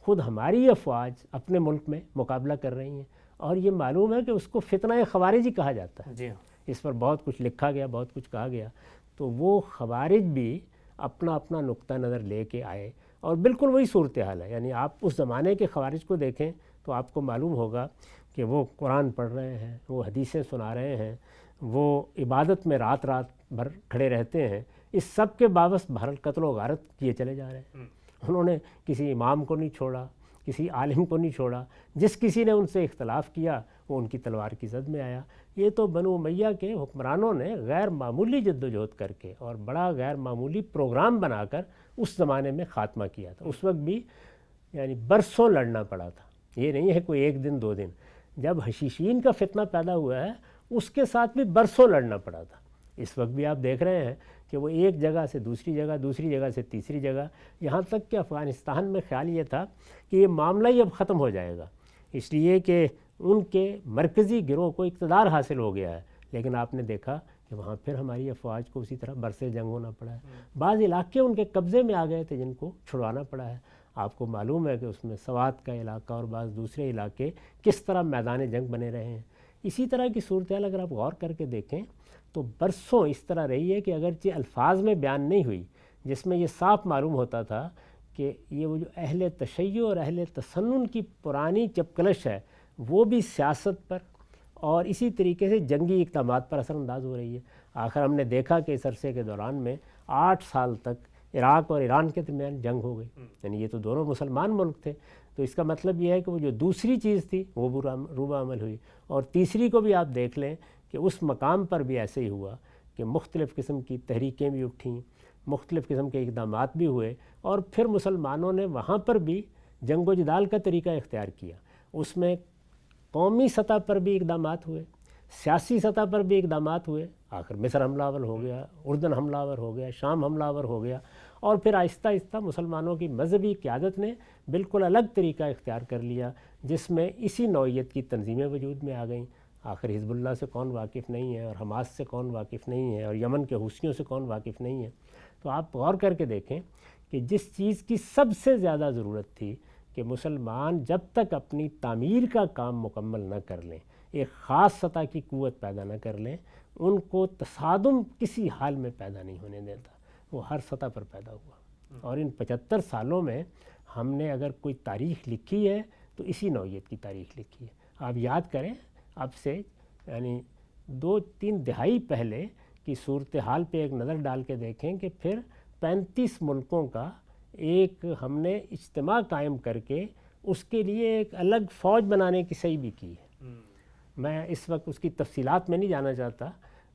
خود ہماری افواج اپنے ملک میں مقابلہ کر رہی ہیں، اور یہ معلوم ہے کہ اس کو فتنہ خوارج ہی کہا جاتا ہے۔ جی ہاں، اس پر بہت کچھ لکھا گیا، بہت کچھ کہا گیا، تو وہ خوارج بھی اپنا اپنا نقطہ نظر لے کے آئے، اور بالکل وہی صورتحال ہے۔ یعنی آپ اس زمانے کے خوارج کو دیکھیں تو آپ کو معلوم ہوگا کہ وہ قرآن پڑھ رہے ہیں، وہ حدیثیں سنا رہے ہیں، وہ عبادت میں رات بھر کھڑے رہتے ہیں، اس سب کے باوجود بہرحال قتل و غارت کیے چلے جا رہے ہیں۔ انہوں نے کسی امام کو نہیں چھوڑا، کسی عالم کو نہیں چھوڑا، جس کسی نے ان سے اختلاف کیا وہ ان کی تلوار کی زد میں آیا۔ یہ تو بنو امیہ کے حکمرانوں نے غیر معمولی جدوجہد کر کے اور بڑا غیر معمولی پروگرام بنا کر اس زمانے میں خاتمہ کیا تھا۔ اس وقت بھی یعنی برسوں لڑنا پڑا تھا، یہ نہیں ہے کوئی ایک دن دو دن۔ جب حشیشین کا فتنہ پیدا ہوا ہے اس کے ساتھ بھی برسوں لڑنا پڑا تھا۔ اس وقت بھی آپ دیکھ رہے ہیں کہ وہ ایک جگہ سے دوسری جگہ، دوسری جگہ سے تیسری جگہ، یہاں تک کہ افغانستان میں خیال یہ تھا کہ یہ معاملہ ہی اب ختم ہو جائے گا، اس لیے کہ ان کے مرکزی گروہ کو اقتدار حاصل ہو گیا ہے، لیکن آپ نے دیکھا کہ وہاں پھر ہماری افواج کو اسی طرح برسر جنگ ہونا پڑا ہے۔ بعض علاقے ان کے قبضے میں آ گئے تھے جن کو چھڑوانا پڑا ہے۔ آپ کو معلوم ہے کہ اس میں سوات کا علاقہ اور بعض دوسرے علاقے کس طرح میدان جنگ بنے رہے ہیں۔ اسی طرح کی صورتحال اگر آپ غور کر کے دیکھیں تو برسوں اس طرح رہی ہے کہ اگرچہ الفاظ میں بیان نہیں ہوئی، جس میں یہ صاف معلوم ہوتا تھا کہ یہ وہ جو اہل تشیع اور اہل تسنن کی پرانی چپکلش ہے وہ بھی سیاست پر اور اسی طریقے سے جنگی اقدامات پر اثر انداز ہو رہی ہے۔ آخر ہم نے دیکھا کہ اس عرصے کے دوران میں 8 سال تک عراق اور ایران کے درمیان جنگ ہو گئی، یعنی یہ تو دونوں مسلمان ملک تھے، تو اس کا مطلب یہ ہے کہ وہ جو دوسری چیز تھی وہ روبہ عمل ہوئی، اور تیسری کو بھی آپ دیکھ لیں کہ اس مقام پر بھی ایسے ہی ہوا کہ مختلف قسم کی تحریکیں بھی اٹھیں، مختلف قسم کے اقدامات بھی ہوئے، اور پھر مسلمانوں نے وہاں پر بھی جنگ و جدال کا طریقہ اختیار کیا۔ اس میں قومی سطح پر بھی اقدامات ہوئے، سیاسی سطح پر بھی اقدامات ہوئے، آخر مصر حملہ آور ہو گیا، اردن حملہ آور ہو گیا، شام حملہ آور ہو گیا، اور پھر آہستہ آہستہ مسلمانوں کی مذہبی قیادت نے بالکل الگ طریقہ اختیار کر لیا، جس میں اسی نوعیت کی تنظیمیں وجود میں آ گئیں۔ آخر حزب اللہ سے کون واقف نہیں ہے، اور حماس سے کون واقف نہیں ہے، اور یمن کے حوثیوں سے کون واقف نہیں ہے۔ تو آپ غور کر کے دیکھیں کہ جس چیز کی سب سے زیادہ ضرورت تھی کہ مسلمان جب تک اپنی تعمیر کا کام مکمل نہ کر لیں، ایک خاص سطح کی قوت پیدا نہ کر لیں، ان کو تصادم کسی حال میں پیدا نہیں ہونے دیتا، وہ ہر سطح پر پیدا ہوا۔ اور ان 75 سالوں میں ہم نے اگر کوئی تاریخ لکھی ہے تو اسی نوعیت کی تاریخ لکھی ہے۔ آپ یاد کریں اب سے یعنی 2-3 دہائی پہلے کی صورتحال پہ ایک نظر ڈال کے دیکھیں کہ پھر 35 ملکوں کا ایک ہم نے اجتماع قائم کر کے اس کے لیے ایک الگ فوج بنانے کی صحیح بھی کی ہے۔ میں اس وقت اس کی تفصیلات میں نہیں جانا چاہتا،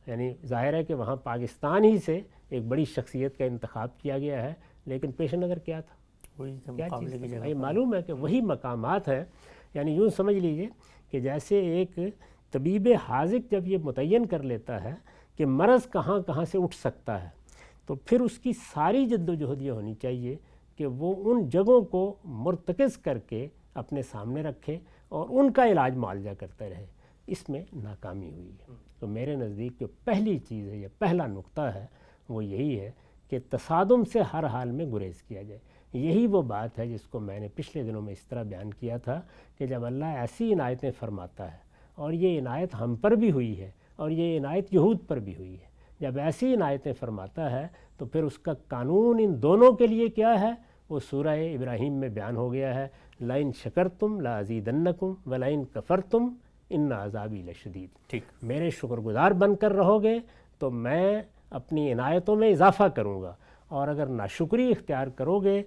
یعنی ظاہر ہے کہ وہاں پاکستان ہی سے ایک بڑی شخصیت کا انتخاب کیا گیا ہے، لیکن پیش نظر کیا تھا؟ وہی کیا مقابلے چیز کی تھا؟ جگہ یہ معلوم ہے کہ وہی مقامات ہیں. یعنی یوں سمجھ لیجئے کہ جیسے ایک طبیب حاذق جب یہ متعین کر لیتا ہے کہ مرض کہاں کہاں سے اٹھ سکتا ہے، تو پھر اس کی ساری جد و جہد یہ ہونی چاہیے کہ وہ ان جگہوں کو مرتکز کر کے اپنے سامنے رکھے اور ان کا علاج معالجہ کرتا رہے. اس میں ناکامی ہوئی ہے. تو میرے نزدیک جو پہلی چیز ہے یا پہلا نقطہ ہے وہ یہی ہے کہ تصادم سے ہر حال میں گریز کیا جائے. یہی وہ بات ہے جس کو میں نے پچھلے دنوں میں اس طرح بیان کیا تھا کہ جب اللہ ایسی عنایتیں فرماتا ہے، اور یہ عنایت ہم پر بھی ہوئی ہے اور یہ عنایت یہود پر بھی ہوئی ہے، جب ایسی عنایتیں فرماتا ہے تو پھر اس کا قانون ان دونوں کے لیے کیا ہے؟ وہ سورہ ابراہیم میں بیان ہو گیا ہے، لَإِن شَكَرْتُمْ لَأَزِيدَنَّكُمْ وَلَإِن كَفَرْتُمْ إِنَّ عَذَابِي لَشَدِيدٌ. ٹھیک. میرے شکر گزار بن کر رہو گے تو میں اپنی عنایتوں میں اضافہ کروں گا، اور اگر ناشکری اختیار کرو گے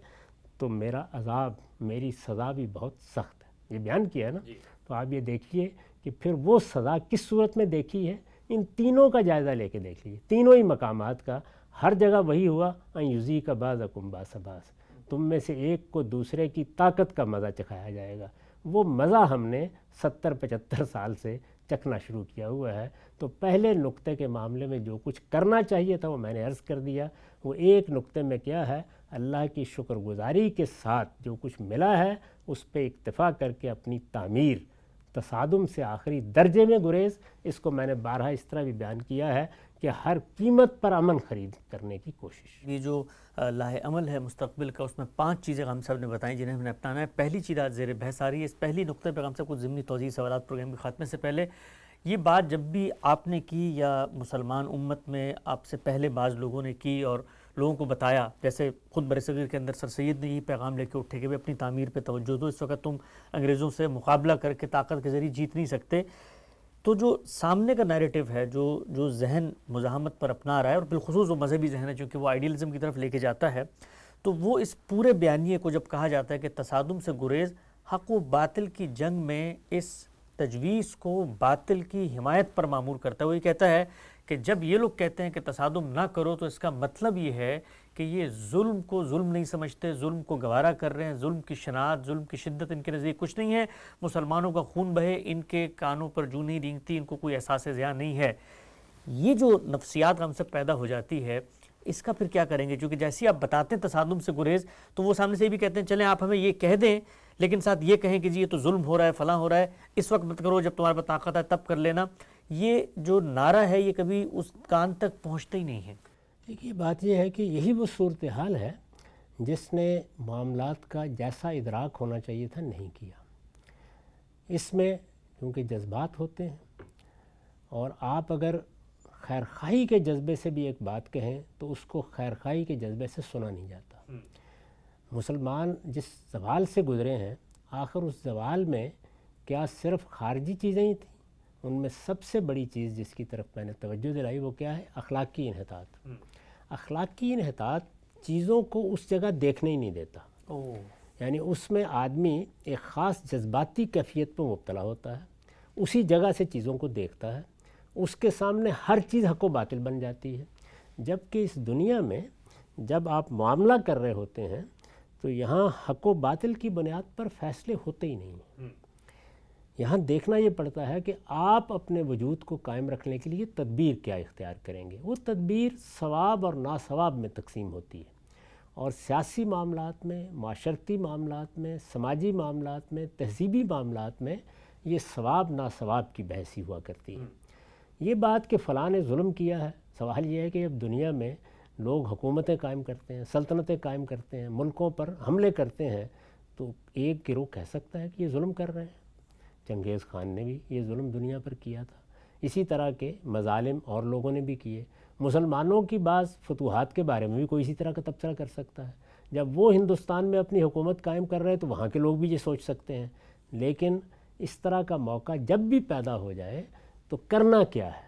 تو میرا عذاب، میری سزا بھی بہت سخت ہے. یہ بیان کیا ہے نا. تو آپ یہ دیکھیے کہ پھر وہ سزا کس صورت میں دیکھی ہے. ان تینوں کا جائزہ لے کے دیکھ لیجیے، تینوں ہی مقامات کا. ہر جگہ وہی ہوا، ان یذیق بعضکم بعض بعض، تم میں سے ایک کو دوسرے کی طاقت کا مزہ چکھایا جائے گا. وہ مزہ ہم نے 70-75 سال سے چکھنا شروع کیا ہوا ہے. تو پہلے نقطے کے معاملے میں جو کچھ کرنا چاہیے تھا وہ میں نے عرض کر دیا. وہ ایک نقطے میں کیا ہے، اللہ کی شکر گزاری کے ساتھ جو کچھ ملا ہے اس پہ اکتفا کر کے اپنی تعمیر، تصادم سے آخری درجے میں گریز. اس کو میں نے بارہا اس طرح بھی بیان کیا ہے کہ ہر قیمت پر امن خرید کرنے کی کوشش. یہ جو لاہ عمل ہے مستقبل کا، اس میں 5 چیزیں غام صاحب نے بتائیں جنہیں ہم نے اپنانا ہے. پہلی چیز آج زیر بحث آ رہی ہے. اس پہلی نقطے پہ غام صاحب کچھ ضمنی توضیح سوالات پروگرام کے خاتمے سے پہلے. یہ بات جب بھی آپ نے کی یا مسلمان امت میں آپ سے پہلے بعض لوگوں نے کی اور لوگوں کو بتایا، جیسے خود برصغیر کے اندر سر سید نے یہ پیغام لے کے اٹھے کہ اپنی تعمیر پہ توجہ دو، اس وقت تم انگریزوں سے مقابلہ کر کے طاقت کے ذریعے جیت نہیں سکتے. تو جو سامنے کا نیریٹو ہے، جو ذہن مزاحمت پر اپنا رہا ہے، اور بالخصوص وہ مذہبی ذہن ہے چونکہ وہ آئیڈیلزم کی طرف لے کے جاتا ہے، تو وہ اس پورے بیانیے کو جب کہا جاتا ہے کہ تصادم سے گریز، حق و باطل کی جنگ میں اس تجویز کو باطل کی حمایت پر معمور کرتا ہے. وہ یہ کہتا ہے کہ جب یہ لوگ کہتے ہیں کہ تصادم نہ کرو تو اس کا مطلب یہ ہے کہ یہ ظلم کو ظلم نہیں سمجھتے، ظلم کو گوارا کر رہے ہیں، ظلم کی شناعت، ظلم کی شدت ان کے نزدیک کچھ نہیں ہے. مسلمانوں کا خون بہے، ان کے کانوں پر جوں نہیں رینگتی، ان کو کوئی احساس زیاں نہیں ہے. یہ جو نفسیات ہم سے پیدا ہو جاتی ہے، اس کا پھر کیا کریں گے؟ کیونکہ جیسے آپ بتاتے ہیں تصادم سے گریز، تو وہ سامنے سے یہ بھی کہتے ہیں چلیں آپ ہمیں یہ کہہ دیں لیکن ساتھ یہ کہیں کہ جی یہ تو ظلم ہو رہا ہے، فلاں ہو رہا ہے، اس وقت مت کرو، جب تمہارے پاس طاقت ہے تب کر لینا. یہ جو نعرہ ہے یہ کبھی اس کان تک پہنچتا ہی نہیں ہے. دیکھیے بات یہ ہے کہ یہی وہ صورتحال ہے جس نے معاملات کا جیسا ادراک ہونا چاہیے تھا نہیں کیا. اس میں کیونکہ جذبات ہوتے ہیں، اور آپ اگر خیر خواہی کے جذبے سے بھی ایک بات کہیں تو اس کو خیر خواہی کے جذبے سے سنا نہیں جاتا. مسلمان جس زوال سے گزرے ہیں، آخر اس زوال میں کیا صرف خارجی چیزیں ہی تھیں؟ ان میں سب سے بڑی چیز جس کی طرف میں نے توجہ دلائی وہ کیا ہے؟ اخلاقی انحطاط. اخلاقی انحطاط چیزوں کو اس جگہ دیکھنے ہی نہیں دیتا. یعنی اس میں آدمی ایک خاص جذباتی کیفیت پہ مبتلا ہوتا ہے، اسی جگہ سے چیزوں کو دیکھتا ہے، اس کے سامنے ہر چیز حق و باطل بن جاتی ہے. جبکہ اس دنیا میں جب آپ معاملہ کر رہے ہوتے ہیں تو یہاں حق و باطل کی بنیاد پر فیصلے ہوتے ہی نہیں ہیں. یہاں دیکھنا یہ پڑتا ہے کہ آپ اپنے وجود کو قائم رکھنے کے لیے تدبیر کیا اختیار کریں گے. وہ تدبیر ثواب اور ناثواب میں تقسیم ہوتی ہے، اور سیاسی معاملات میں، معاشرتی معاملات میں، سماجی معاملات میں، تہذیبی معاملات میں یہ ثواب ناثواب کی بحث ہی ہوا کرتی ہے. یہ بات کہ فلاں نے ظلم کیا ہے، سوال یہ ہے کہ اب دنیا میں لوگ حکومتیں قائم کرتے ہیں، سلطنتیں قائم کرتے ہیں، ملکوں پر حملے کرتے ہیں، تو ایک گروہ کہہ سکتا ہے کہ یہ ظلم کر رہے ہیں. چنگیز خان نے بھی یہ ظلم دنیا پر کیا تھا، اسی طرح کے مظالم اور لوگوں نے بھی کیے. مسلمانوں کی بعض فتوحات کے بارے میں بھی کوئی اسی طرح کا تبصرہ کر سکتا ہے. جب وہ ہندوستان میں اپنی حکومت قائم کر رہے ہیں تو وہاں کے لوگ بھی یہ سوچ سکتے ہیں. لیکن اس طرح کا موقع جب بھی پیدا ہو جائے تو کرنا کیا ہے؟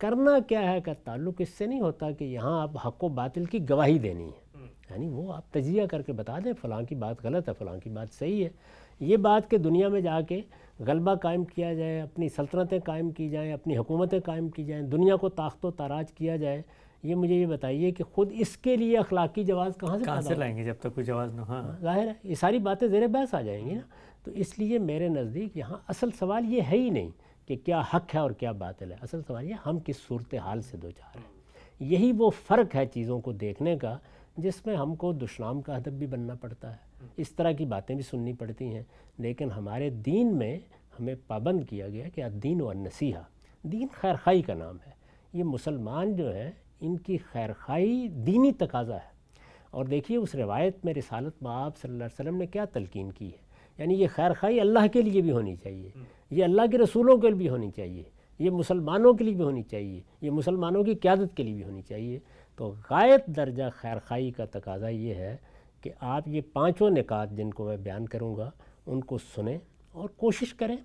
کرنا کیا ہے کا تعلق اس سے نہیں ہوتا کہ یہاں آپ حق و باطل کی گواہی دینی ہے. یعنی وہ آپ تجزیہ کر کے بتا دیں فلاں کی بات غلط ہے، فلاں کی بات صحیح ہے. یہ بات کہ دنیا میں جا کے غلبہ قائم کیا جائے، اپنی سلطنتیں قائم کی جائیں، اپنی حکومتیں قائم کی جائیں، دنیا کو تاخت و تاراج کیا جائے، یہ مجھے یہ بتائیے کہ خود اس کے لیے اخلاقی جواز کہاں سے کہاں پیدا سے ہوگا؟ لائیں گے جب تک کوئی جواز نہ ہو؟ ہاں ظاہر ہے یہ ساری باتیں زیر بحث آ جائیں گی نا. تو اس لیے میرے نزدیک یہاں اصل سوال یہ ہے ہی نہیں کہ کیا حق ہے اور کیا باطل ہے. اصل سوال یہ ہم کس صورتحال سے دوچار ہیں. یہی وہ فرق ہے چیزوں کو دیکھنے کا جس میں ہم کو دشنام کا ادب بھی بننا پڑتا ہے, اس طرح کی باتیں بھی سننی پڑتی ہیں. لیکن ہمارے دین میں ہمیں پابند کیا گیا کہ الدین والنصیحہ, دین خیرخواہی کا نام ہے. یہ مسلمان جو ہیں ان کی خیرخواہی دینی تقاضا ہے. اور دیکھیے اس روایت میں رسالت مآب صلی اللہ علیہ وسلم نے کیا تلقین کی ہے. یعنی یہ خیرخواہی اللہ کے لیے بھی ہونی چاہیے, یہ اللہ کے رسولوں کے لیے بھی ہونی چاہیے, یہ مسلمانوں کے لیے بھی ہونی چاہیے, یہ مسلمانوں کی قیادت کے لیے بھی ہونی چاہیے. تو غایت درجہ خیرخواہی کا تقاضا یہ ہے کہ آپ یہ پانچوں نکات جن کو میں بیان کروں گا ان کو سنیں اور کوشش کریں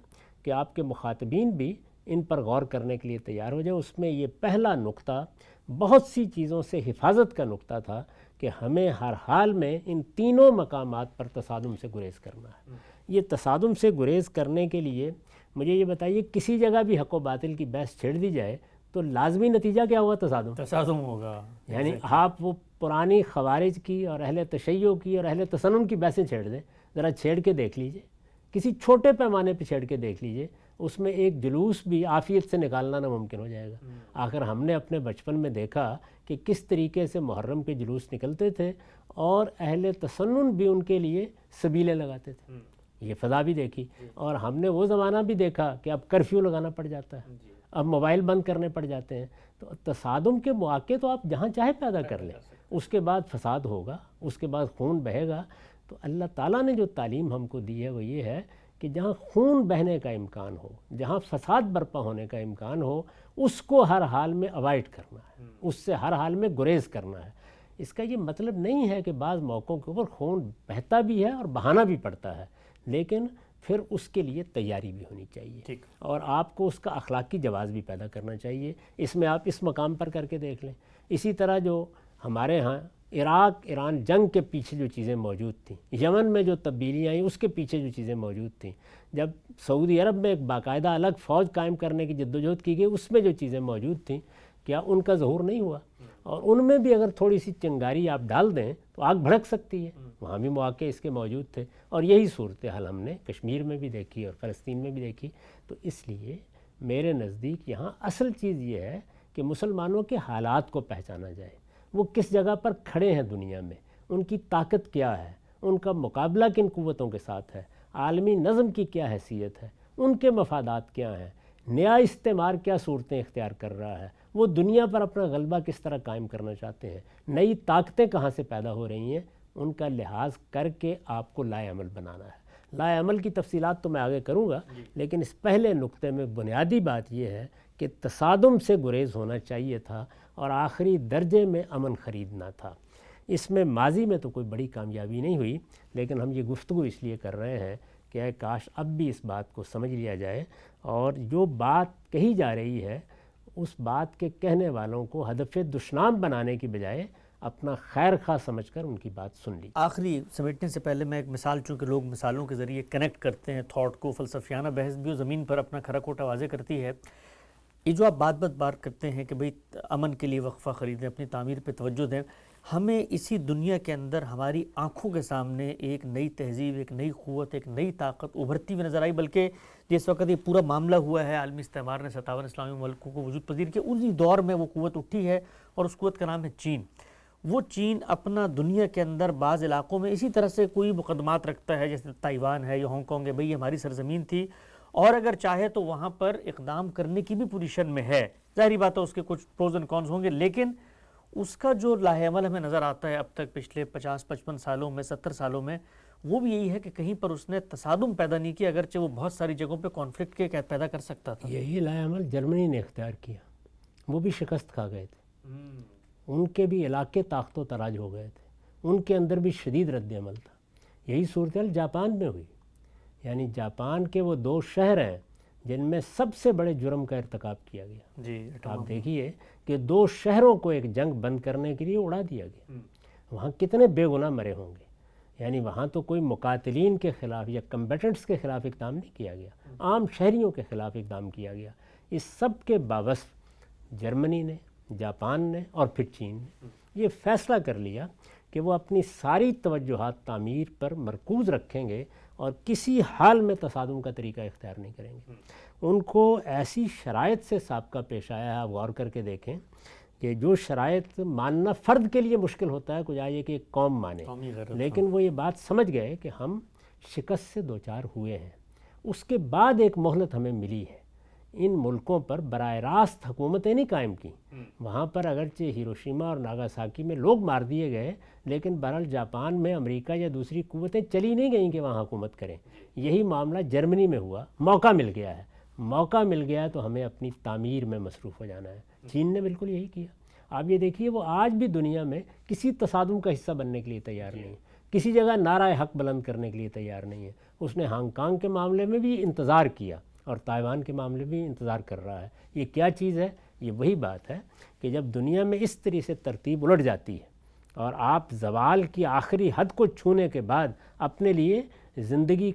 کہ آپ کے مخاطبین بھی ان پر غور کرنے کے لیے تیار ہو جائیں. اس میں یہ پہلا نقطہ بہت سی چیزوں سے حفاظت کا نقطہ تھا کہ ہمیں ہر حال میں ان تینوں مقامات پر تصادم سے گریز کرنا ہے. یہ تصادم سے گریز کرنے کے لیے مجھے یہ بتائیے کسی جگہ بھی حق و باطل کی بحث چھیڑ دی جائے تو لازمی نتیجہ کیا ہوا؟ تصادم ہوگا. یعنی آپ وہ پرانی خوارج کی اور اہل تشیع کی اور اہل تسنن کی بحثیں چھیڑ دیں, ذرا چھیڑ کے دیکھ لیجئے, کسی چھوٹے پیمانے پہ چھیڑ کے دیکھ لیجئے, اس میں ایک جلوس بھی عافیت سے نکالنا ناممکن ہو جائے گا. آخر ہم نے اپنے بچپن میں دیکھا کہ کس طریقے سے محرم کے جلوس نکلتے تھے اور اہل تسنن بھی ان کے لیے سبیلیں لگاتے تھے. یہ فضا بھی دیکھی. اور ہم نے وہ زمانہ بھی دیکھا کہ اب کرفیو لگانا پڑ جاتا ہے, اب موبائل بند کرنے پڑ جاتے ہیں. تو تصادم کے مواقع تو آپ جہاں چاہے پیدا کر لیں, اس کے بعد فساد ہوگا, اس کے بعد خون بہے گا. تو اللہ تعالیٰ نے جو تعلیم ہم کو دی ہے وہ یہ ہے کہ جہاں خون بہنے کا امکان ہو, جہاں فساد برپا ہونے کا امکان ہو, اس کو ہر حال میں اوائڈ کرنا ہے, اس سے ہر حال میں گریز کرنا ہے. اس کا یہ مطلب نہیں ہے کہ بعض موقعوں کے اوپر خون بہتا بھی ہے اور بہانا بھی پڑتا ہے, لیکن پھر اس کے لیے تیاری بھی ہونی چاہیے اور آپ کو اس کا اخلاقی جواز بھی پیدا کرنا چاہیے. اس میں آپ اس مقام پر کر کے دیکھ لیں. اسی طرح جو ہمارے ہاں عراق ایران جنگ کے پیچھے جو چیزیں موجود تھیں, یمن میں جو تبدیلیاں آئیں اس کے پیچھے جو چیزیں موجود تھیں, جب سعودی عرب میں ایک باقاعدہ الگ فوج قائم کرنے کی جدوجہد کی گئی, اس میں جو چیزیں موجود تھیں کیا ان کا ظہور نہیں ہوا؟ اور ان میں بھی اگر تھوڑی سی چنگاری آپ ڈال دیں تو آگ بھڑک سکتی ہے. وہاں بھی مواقع اس کے موجود تھے اور یہی صورتحال ہم نے کشمیر میں بھی دیکھی اور فلسطین میں بھی دیکھی. تو اس لیے میرے نزدیک یہاں اصل چیز یہ ہے کہ مسلمانوں کے حالات کو پہچانا جائے, وہ کس جگہ پر کھڑے ہیں دنیا میں, ان کی طاقت کیا ہے, ان کا مقابلہ کن قوتوں کے ساتھ ہے, عالمی نظم کی کیا حیثیت ہے, ان کے مفادات کیا ہیں, نیا استعمار کیا صورتیں اختیار کر رہا ہے, وہ دنیا پر اپنا غلبہ کس طرح قائم کرنا چاہتے ہیں, نئی طاقتیں کہاں سے پیدا ہو رہی ہیں, ان کا لحاظ کر کے آپ کو لائے عمل بنانا ہے. لائے عمل کی تفصیلات تو میں آگے کروں گا, لیکن اس پہلے نقطے میں بنیادی بات یہ ہے کہ تصادم سے گریز ہونا چاہیے تھا اور آخری درجے میں امن خریدنا تھا. اس میں ماضی میں تو کوئی بڑی کامیابی نہیں ہوئی, لیکن ہم یہ گفتگو اس لیے کر رہے ہیں کہ اے کاش اب بھی اس بات کو سمجھ لیا جائے اور جو بات کہی جا رہی ہے اس بات کے کہنے والوں کو ہدف دشنام بنانے کی بجائے اپنا خیر خواہ سمجھ کر ان کی بات سن لی. آخری سمیٹنے سے پہلے میں ایک مثال, چونکہ لوگ مثالوں کے ذریعے کنیکٹ کرتے ہیں تھاٹ کو, فلسفیانہ بحث بھی زمین پر اپنا کھرا کوٹا واضح کرتی ہے. یہ جو آپ بات کرتے ہیں کہ بھئی امن کے لیے وقفہ خریدیں, اپنی تعمیر پہ توجہ دیں, ہمیں اسی دنیا کے اندر ہماری آنکھوں کے سامنے ایک نئی تہذیب, ایک نئی قوت, ایک نئی طاقت ابھرتی ہوئی نظر آئی. بلکہ جس وقت یہ پورا معاملہ ہوا ہے, عالمی استعمار نے 57 اسلامی ملکوں کو وجود پذیر کیا, اسی دور میں وہ قوت اٹھی ہے اور اس قوت کا نام ہے چین. وہ چین اپنا دنیا کے اندر بعض علاقوں میں اسی طرح سے کوئی مقدمات رکھتا ہے, جیسے تائیوان ہے یا ہانگ کانگ ہے, بھئی ہماری سرزمین تھی اور اگر چاہے تو وہاں پر اقدام کرنے کی بھی پوزیشن میں ہے. ظاہری بات ہے اس کے کچھ پروز اینڈ کونز ہوں گے, لیکن اس کا جو لاہ عمل ہمیں نظر آتا ہے اب تک پچھلے 50-55 سالوں میں, 70 سالوں میں, وہ بھی یہی ہے کہ کہیں پر اس نے تصادم پیدا نہیں کیا, اگرچہ وہ بہت ساری جگہوں پہ کانفلکٹ کے پیدا کر سکتا تھا. یہی لاہ عمل جرمنی نے اختیار کیا, وہ بھی شکست کھا گئے تھے, ان کے بھی علاقے طاقت و تراج ہو گئے تھے, ان کے اندر بھی شدید رد عمل تھا. یہی صورتحال جاپان میں ہوئی. یعنی جاپان کے وہ 2 شہر ہیں جن میں سب سے بڑے جرم کا ارتکاب کیا گیا. جی, آپ دیکھیے کہ 2 شہروں کو ایک جنگ بند کرنے کے لیے اڑا دیا گیا. وہاں کتنے بے گناہ مرے ہوں گے. یعنی وہاں تو کوئی مقاتلین کے خلاف یا کمبیٹنٹس کے خلاف اقدام نہیں کیا گیا, عام شہریوں کے خلاف اقدام کیا گیا. اس سب کے باوجود جرمنی نے جاپان نے اور پھر چین نے یہ فیصلہ کر لیا کہ وہ اپنی ساری توجہات تعمیر پر مرکوز رکھیں گے اور کسی حال میں تصادم کا طریقہ اختیار نہیں کریں گے۔ ان کو ایسی شرائط سے سابقہ پیش آیا ہے، آپ غور کر کے دیکھیں کہ جو شرائط ماننا فرد کے لیے مشکل ہوتا ہے، کچھ آئیے کہ ایک قوم مانے، لیکن وہ یہ بات سمجھ گئے کہ ہم شکست سے دوچار ہوئے ہیں۔ اس کے بعد ایک مہلت ہمیں ملی ہے، ان ملکوں پر براہ راست حکومتیں نہیں قائم کی، وہاں پر اگرچہ ہیروشیما اور ناگاساکی میں لوگ مار دیے گئے، لیکن بہرحال جاپان میں امریکہ یا دوسری قوتیں چلی نہیں گئیں کہ وہاں حکومت کریں۔ یہی معاملہ جرمنی میں ہوا، موقع مل گیا ہے، موقع مل گیا ہے تو ہمیں اپنی تعمیر میں مصروف ہو جانا ہے۔ چین نے بالکل یہی کیا۔ آپ یہ دیکھیے وہ آج بھی دنیا میں کسی تصادم کا حصہ بننے کے لیے تیار نہیں ہے، کسی جگہ نعرہ حق بلند کرنے کے لیے تیار نہیں ہے۔ اس نے ہانگ کانگ کے معاملے میں بھی انتظار کیا اور تائیوان کے معاملے میں بھی انتظار کر رہا ہے۔ یہ کیا چیز ہے؟ یہ وہی بات ہے کہ جب دنیا میں اس طرح سے ترتیب الٹ جاتی ہے اور آپ زوال کی آخری حد کو چھونے کے بعد اپنے لیے زندگی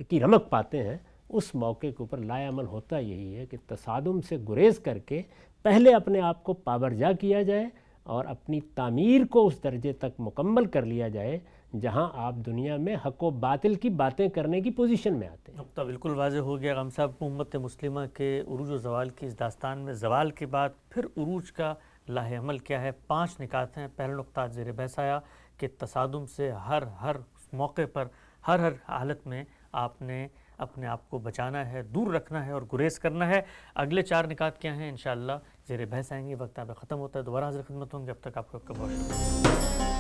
کی رمق پاتے ہیں، اس موقع کے اوپر لا عمل ہوتا یہی ہے کہ تصادم سے گریز کر کے پہلے اپنے آپ کو پابرجا کیا جائے اور اپنی تعمیر کو اس درجے تک مکمل کر لیا جائے جہاں آپ دنیا میں حق و باطل کی باتیں کرنے کی پوزیشن میں آتے ہیں۔ نقطہ بالکل واضح ہو گیا غم صاحب۔ امت مسلمہ کے عروج و زوال کی اس داستان میں زوال کے بعد پھر عروج کا لاہ عمل کیا ہے؟ 5 نکات ہیں۔ پہلا نقطہ زیر بحث آیا کہ تصادم سے ہر موقع پر ہر حالت میں آپ نے اپنے آپ کو بچانا ہے، دور رکھنا ہے اور گریز کرنا ہے۔ اگلے 4 نکات کیا ہیں انشاءاللہ زیر بحث آئیں گے۔ وقت آپ ختم ہوتا ہے، دوبارہ حاضر خدمت ہوں گے، اب تک آپ کا بہت شکریہ۔